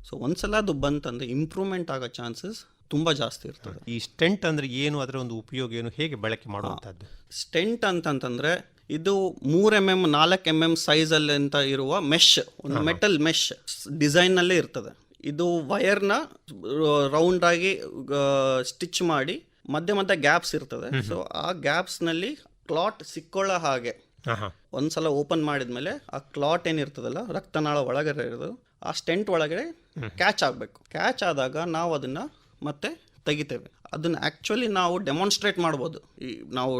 ಸೊ ಒಂದ್ಸಲ ಅದು ಬಂತಂದ್ರೆ ಇಂಪ್ರೂವ್ಮೆಂಟ್ ಆಗೋ ಚಾನ್ಸಸ್ ತುಂಬಾ ಜಾಸ್ತಿ ಇರ್ತದೆ. ಈ ಸ್ಟೆಂಟ್ ಅಂದ್ರೆ ಏನು, ಅದರ ಒಂದು ಉಪಯೋಗ ಏನು, ಹೇಗೆ ಬಳಕೆ ಮಾಡುವಂಥದ್ದು? ಸ್ಟೆಂಟ್ ಅಂತಂತಂದ್ರೆ ಇದು 3 mm 4 mm ಸೈಜಲ್ಲಿ ಅಂತ ಇರುವ ಮೆಶ್, ಒಂದು ಮೆಟಲ್ ಮೆಶ್ ಡಿಸೈನ್ ನಲ್ಲೇ ಇರ್ತದೆ. ಇದು ವೈರ್ನ ರೌಂಡ್ ಆಗಿ ಸ್ಟಿಚ್ ಮಾಡಿ ಮಧ್ಯೆ ಗ್ಯಾಪ್ಸ್ ಇರ್ತದೆ. ಸೊ ಆ ಗ್ಯಾಪ್ಸ್ ನಲ್ಲಿ ಕ್ಲಾಟ್ ಸಿಕ್ಕೊಳ್ಳೋ ಹಾಗೆ ಒಂದ್ಸಲ ಓಪನ್ ಮಾಡಿದ್ಮೇಲೆ ಆ ಕ್ಲಾಟ್ ಏನಿರ್ತದಲ್ಲ ರಕ್ತನಾಳ ಒಳಗಡೆ ಇರೋದು ಆ ಸ್ಟೆಂಟ್ ಒಳಗಡೆ ಕ್ಯಾಚ್ ಆಗಬೇಕು. ಕ್ಯಾಚ್ ಆದಾಗ ನಾವು ಅದನ್ನ ಮತ್ತೆ ತೆಗಿತೇವೆ. ಅದನ್ನ ಆಕ್ಚುಲಿ ನಾವು ಡೆಮಾನ್ಸ್ಟ್ರೇಟ್ ಮಾಡ್ಬೋದು. ಈ ನಾವು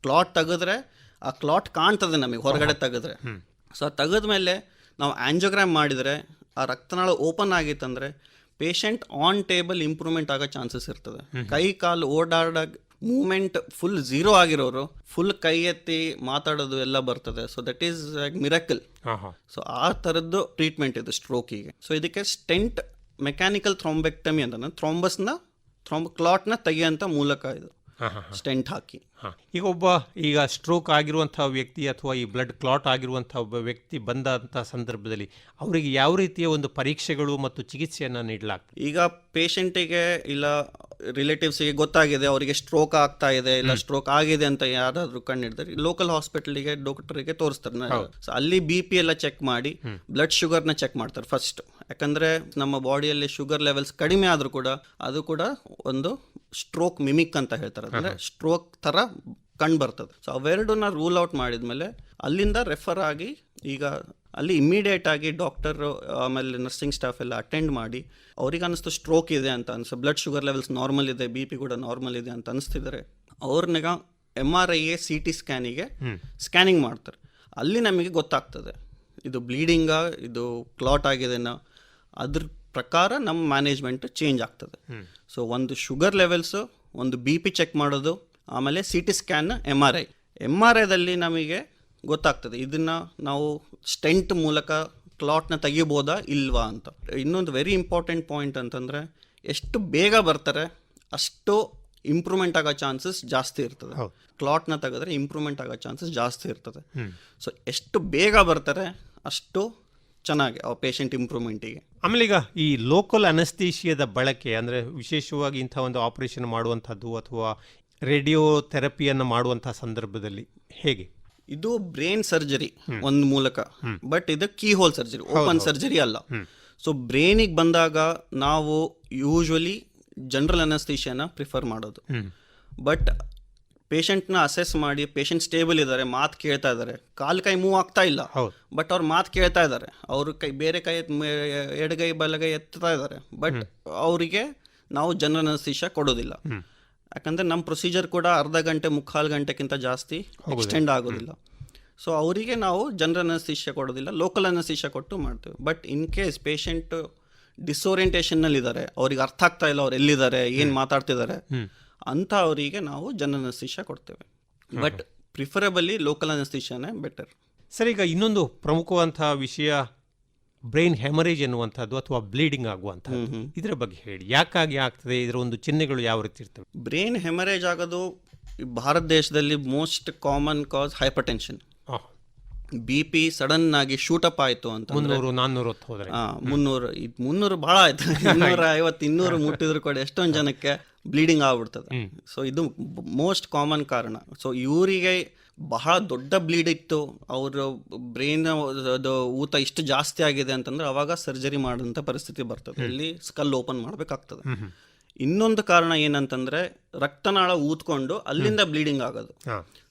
ಕ್ಲಾಟ್ ತೆಗೆದ್ರೆ ಆ ಕ್ಲಾಟ್ ಕಾಣ್ತದೆ ನಮಗೆ ಹೊರಗಡೆ ತೆಗೆದ್ರೆ. ಸೊ ತೆಗೆದ್ಮೇಲೆ ನಾವು ಆಂಜಿಯೋಗ್ರಾಮ್ ಮಾಡಿದರೆ ಆ ರಕ್ತನಾಳ ಓಪನ್ ಆಗಿತ್ತಂದ್ರೆ ಪೇಷಂಟ್ ಆನ್ ಟೇಬಲ್ ಇಂಪ್ರೂವ್ಮೆಂಟ್ ಆಗೋ ಚಾನ್ಸಸ್ ಇರ್ತದೆ. ಕೈ ಕಾಲು ಓಡಾಡ ಮೂವ್ಮೆಂಟ್ ಫುಲ್ ಝೀರೋ ಆಗಿರೋರು ಫುಲ್ ಕೈ ಎತ್ತಿ ಮಾತಾಡೋದು ಎಲ್ಲ ಬರ್ತದೆ. So that is miracle. So ಆ ಥರದ್ದು ಟ್ರೀಟ್ಮೆಂಟ್ ಇದು ಸ್ಟ್ರೋಕಿಗೆ. ಸೊ ಇದಕ್ಕೆ ಸ್ಟೆಂಟ್ ಮೆಕ್ಯಾನಿಕಲ್ ಥ್ರೋಂಬೆಕ್ಟಮಿ ಅಂತ ಥ್ರೋಂಬಸ್ನ ಕ್ಲಾಟ್ನ ತೆಗೆಯುವಂಥ ಮೂಲಕ ಇದು ಸ್ಟೆಂಟ್ ಹಾಕಿ. ಈಗ ಸ್ಟ್ರೋಕ್ ಆಗಿರುವಂತಹ ವ್ಯಕ್ತಿ ಅಥವಾ ಈ ಬ್ಲಡ್ ಕ್ಲಾಟ್ ಆಗಿರುವಂತಹ ಒಬ್ಬ ವ್ಯಕ್ತಿ ಬಂದಂತಹ ಸಂದರ್ಭದಲ್ಲಿ ಅವರಿಗೆ ಯಾವ ರೀತಿಯ ಒಂದು ಪರೀಕ್ಷೆಗಳು ಮತ್ತು ಚಿಕಿತ್ಸೆಯನ್ನು ನೀಡಲಾಗ್ತದೆ? ಈಗ ಪೇಷಂಟಿಗೆ ಇಲ್ಲ ರಿಲೇಟಿವ್ಸ್ಗೆ ಗೊತ್ತಾಗಿದೆ ಅವರಿಗೆ ಸ್ಟ್ರೋಕ್ ಆಗ್ತಾ ಇದೆ ಇಲ್ಲ ಸ್ಟ್ರೋಕ್ ಆಗಿದೆ ಅಂತ ಯಾರಾದ್ರೂ ಕಂಡಿಡ್ತಾರೆ, ಲೋಕಲ್ ಹಾಸ್ಪಿಟಲ್ಗೆ ಡಾಕ್ಟರ್ಗೆ ತೋರಿಸ್ತಾರೆ. ಸೊ ಅಲ್ಲಿ BP ಎಲ್ಲ ಚೆಕ್ ಮಾಡಿ ಬ್ಲಡ್ ಶುಗರ್ನ ಚೆಕ್ ಮಾಡ್ತಾರೆ ಫಸ್ಟ್. ಯಾಕಂದ್ರೆ ನಮ್ಮ ಬಾಡಿಯಲ್ಲಿ ಶುಗರ್ ಲೆವೆಲ್ಸ್ ಕಡಿಮೆ ಆದ್ರೂ ಕೂಡ ಅದು ಕೂಡ ಒಂದು ಸ್ಟ್ರೋಕ್ ಮಿಮಿಕ್ ಅಂತ ಹೇಳ್ತಾರೆ, ಅಂದ್ರೆ ಸ್ಟ್ರೋಕ್ ತರ ಕಂಡು ಬರ್ತದೆ. ಸೊ ಅವೆರಡನ್ನ ರೂಲ್ ಔಟ್ ಮಾಡಿದ್ಮೇಲೆ ಅಲ್ಲಿಂದ ರೆಫರ್ ಆಗಿ ಈಗ ಅಲ್ಲಿ ಇಮ್ಮಿಡಿಯೇಟ್ ಆಗಿ ಡಾಕ್ಟರ್ ಆಮೇಲೆ ನರ್ಸಿಂಗ್ ಸ್ಟಾಫ್ ಎಲ್ಲ ಅಟೆಂಡ್ ಮಾಡಿ ಅವ್ರಿಗೆ ಅನ್ನಿಸ್ತು ಸ್ಟ್ರೋಕ್ ಇದೆ ಅಂತ ಅನ್ಸ, ಬ್ಲಡ್ ಶುಗರ್ ಲೆವೆಲ್ಸ್ ನಾರ್ಮಲ್ ಇದೆ, BP ಕೂಡ ನಾರ್ಮಲ್ ಇದೆ ಅಂತ ಅನಿಸ್ತಿದ್ದಾರೆ, ಅವ್ರನ್ನ MRI CT ಸ್ಕ್ಯಾನಿಗೆ ಸ್ಕ್ಯಾನಿಂಗ್ ಮಾಡ್ತಾರೆ. ಅಲ್ಲಿ ನಮಗೆ ಗೊತ್ತಾಗ್ತದೆ ಇದು ಬ್ಲೀಡಿಂಗಾ ಇದು ಕ್ಲಾಟ್ ಆಗಿದೆನಾ, ಅದ್ರ ಪ್ರಕಾರ ನಮ್ಮ ಮ್ಯಾನೇಜ್ಮೆಂಟ್ ಚೇಂಜ್ ಆಗ್ತದೆ. ಸೊ ಒಂದು ಶುಗರ್ ಲೆವೆಲ್ಸು, ಒಂದು BP ಚೆಕ್ ಮಾಡೋದು, ಆಮೇಲೆ CT ಸ್ಕ್ಯಾನ್, MRIದಲ್ಲಿ ನಮಗೆ ಗೊತ್ತಾಗ್ತದೆ ಇದನ್ನ ನಾವು ಸ್ಟೆಂಟ್ ಮೂಲಕ ಕ್ಲಾಟ್ನ ತೆಗಿಬೋದಾ ಇಲ್ವಾ ಅಂತ. ಇನ್ನೊಂದು ವೆರಿ ಇಂಪಾರ್ಟೆಂಟ್ ಪಾಯಿಂಟ್ ಅಂತಂದರೆ ಎಷ್ಟು ಬೇಗ ಬರ್ತಾರೆ ಅಷ್ಟು ಇಂಪ್ರೂವ್ಮೆಂಟ್ ಆಗೋ ಚಾನ್ಸಸ್ ಜಾಸ್ತಿ ಇರ್ತದೆ. ಕ್ಲಾಟ್ನ ತೆಗೆದ್ರೆ ಇಂಪ್ರೂವ್ಮೆಂಟ್ ಆಗೋ ಚಾನ್ಸಸ್ ಜಾಸ್ತಿ ಇರ್ತದೆ. ಸೊ ಎಷ್ಟು ಬೇಗ ಬರ್ತಾರೆ ಅಷ್ಟು ಚೆನ್ನಾಗಿ ಆ ಪೇಷಂಟ್ ಇಂಪ್ರೂವ್ಮೆಂಟಿಗೆ. ಆಮೇಲೆ ಈಗ ಈ ಲೋಕಲ್ ಅನಸ್ತೇಷಿಯಾದ ಬಳಕೆ ಅಂದರೆ ವಿಶೇಷವಾಗಿ ಇಂಥ ಒಂದು ಆಪರೇಷನ್ ಮಾಡುವಂಥದ್ದು ಅಥವಾ ರೇಡಿಯೋ ಥೆರಪಿಯನ್ನು ಮಾಡುವಂಥ ಸಂದರ್ಭದಲ್ಲಿ ಹೇಗೆ? ಇದು ಬ್ರೈನ್ ಸರ್ಜರಿ ಒಂದು ಮೂಲಕ, ಬಟ್ ಇದು keyhole surgery, open surgery ಅಲ್ಲ. ಸೊ ಬ್ರೈನಿಗೆ ಬಂದಾಗ ನಾವು ಯೂಶ್ವಲಿ ಜನರಲ್ ಅನಸ್ತೇಷಿಯಾನ ಪ್ರಿಫರ್ ಮಾಡೋದು. ಬಟ್ ಪೇಷಂಟ್ನ ಅಸೆಸ್ ಮಾಡಿ ಪೇಷಂಟ್ ಸ್ಟೇಬಲ್ ಇದ್ದಾರೆ, ಮಾತು ಕೇಳ್ತಾ ಇದ್ದಾರೆ, ಕಾಲು ಕೈ ಮೂವ್ ಆಗ್ತಾ ಇಲ್ಲ, ಬಟ್ ಅವ್ರು ಮಾತು ಕೇಳ್ತಾ ಇದ್ದಾರೆ, ಅವ್ರ ಕೈ ಬೇರೆ ಕೈ ಎಡಗೈ ಬಲಗೈ ಎತ್ತಾ ಇದ್ದಾರೆ, ಬಟ್ ಅವರಿಗೆ ನಾವು ಜನರಲ್ ಅನಸ್ತೇಷಿಯಾ ಕೊಡೋದಿಲ್ಲ. ಯಾಕಂದರೆ ನಮ್ಮ ಪ್ರೊಸೀಜರ್ ಕೂಡ ಅರ್ಧ ಗಂಟೆ ಮುಕ್ಕಾಲು ಗಂಟೆಗಿಂತ ಜಾಸ್ತಿ ಎಕ್ಸ್ಟೆಂಡ್ ಆಗೋದಿಲ್ಲ. ಸೊ ಅವರಿಗೆ ನಾವು ಜನರಲ್ ಅನಸ್ತೇಷಿಯಾ ಕೊಡೋದಿಲ್ಲ, ಲೋಕಲ್ ಅನಸ್ತೇಷಿಯಾ ಕೊಟ್ಟು ಮಾಡ್ತೇವೆ. ಬಟ್ ಇನ್ ಕೇಸ್ ಪೇಷಂಟ್ ಡಿಸ್ಓರಿಯಂಟೇಷನ್ ನಲ್ಲಿ ಇದ್ದಾರೆ, ಅವ್ರಿಗೆ ಅರ್ಥ ಆಗ್ತಾ ಇಲ್ಲ ಅವ್ರು ಎಲ್ಲಿದ್ದಾರೆ, ಏನ್ ಮಾತಾಡ್ತಿದ್ದಾರೆ ಅಂತ ಅವರಿಗೆ ನಾವು ಜನರಲ್ ಅನಸ್ತೇಷಿಯಾ ಕೊಡ್ತೇವೆ. ಬಟ್ ಪ್ರಿಫರಬಲಿ ಲೋಕಲ್ ಅನಸ್ತೇಷಿಯಾನೇ ಬೆಟರ್. ಸರ್, ಈಗ ಇನ್ನೊಂದು ಪ್ರಮುಖವಂತಹ ವಿಷಯ ಬ್ರೈನ್ ಹೆಮರೇಜ್ ಎನ್ನುವಂಥದ್ದು ಅಥವಾ ಬ್ಲೀಡಿಂಗ್ ಆಗುವಂಥದ್ದು, ಇದರ ಬಗ್ಗೆ ಹೇಳಿ. ಯಾಕಾಗಿ ಆಗ್ತದೆ, ಇದರ ಒಂದು ಚಿಹ್ನೆಗಳು ಯಾವ ರೀತಿ ಇರ್ತವೆ? ಬ್ರೈನ್ ಹೆಮರೇಜ್ ಆಗೋದು ಭಾರತ ದೇಶದಲ್ಲಿ most common cause hypertension. BP sudden ಆಗಿ ಶೂಟಪ್ ಆಯ್ತು ಅಂತ 300-400 ಹೋದ್ರೆ 300 ಬಹಳ ಆಯ್ತು, 250-200 ಮುಟ್ಟಿದ್ರು ಕೂಡ ಎಷ್ಟೊಂದು ಜನಕ್ಕೆ ಬ್ಲೀಡಿಂಗ್ ಆಗ್ಬಿಡ್ತದೆ. ಸೊ ಇದು ಮೋಸ್ಟ್ ಕಾಮನ್ ಕಾರಣ. ಸೊ ಇವರಿಗೆ ಬಹಳ ದೊಡ್ಡ ಬ್ಲೀಡ್ ಇತ್ತು, ಅವರು ಬ್ರೈನ್ ಊತ ಇಷ್ಟು ಜಾಸ್ತಿ ಆಗಿದೆ ಅಂತಂದ್ರೆ ಅವಾಗ ಸರ್ಜರಿ ಮಾಡೋಂಥ ಪರಿಸ್ಥಿತಿ ಬರ್ತದೆ, ಇಲ್ಲಿ ಸ್ಕಲ್ ಓಪನ್ ಮಾಡಬೇಕಾಗ್ತದೆ. ಇನ್ನೊಂದು ಕಾರಣ ಏನಂತಂದ್ರೆ ರಕ್ತನಾಳ ಊದ್ಕೊಂಡು ಅಲ್ಲಿಂದ ಬ್ಲೀಡಿಂಗ್ ಆಗೋದು.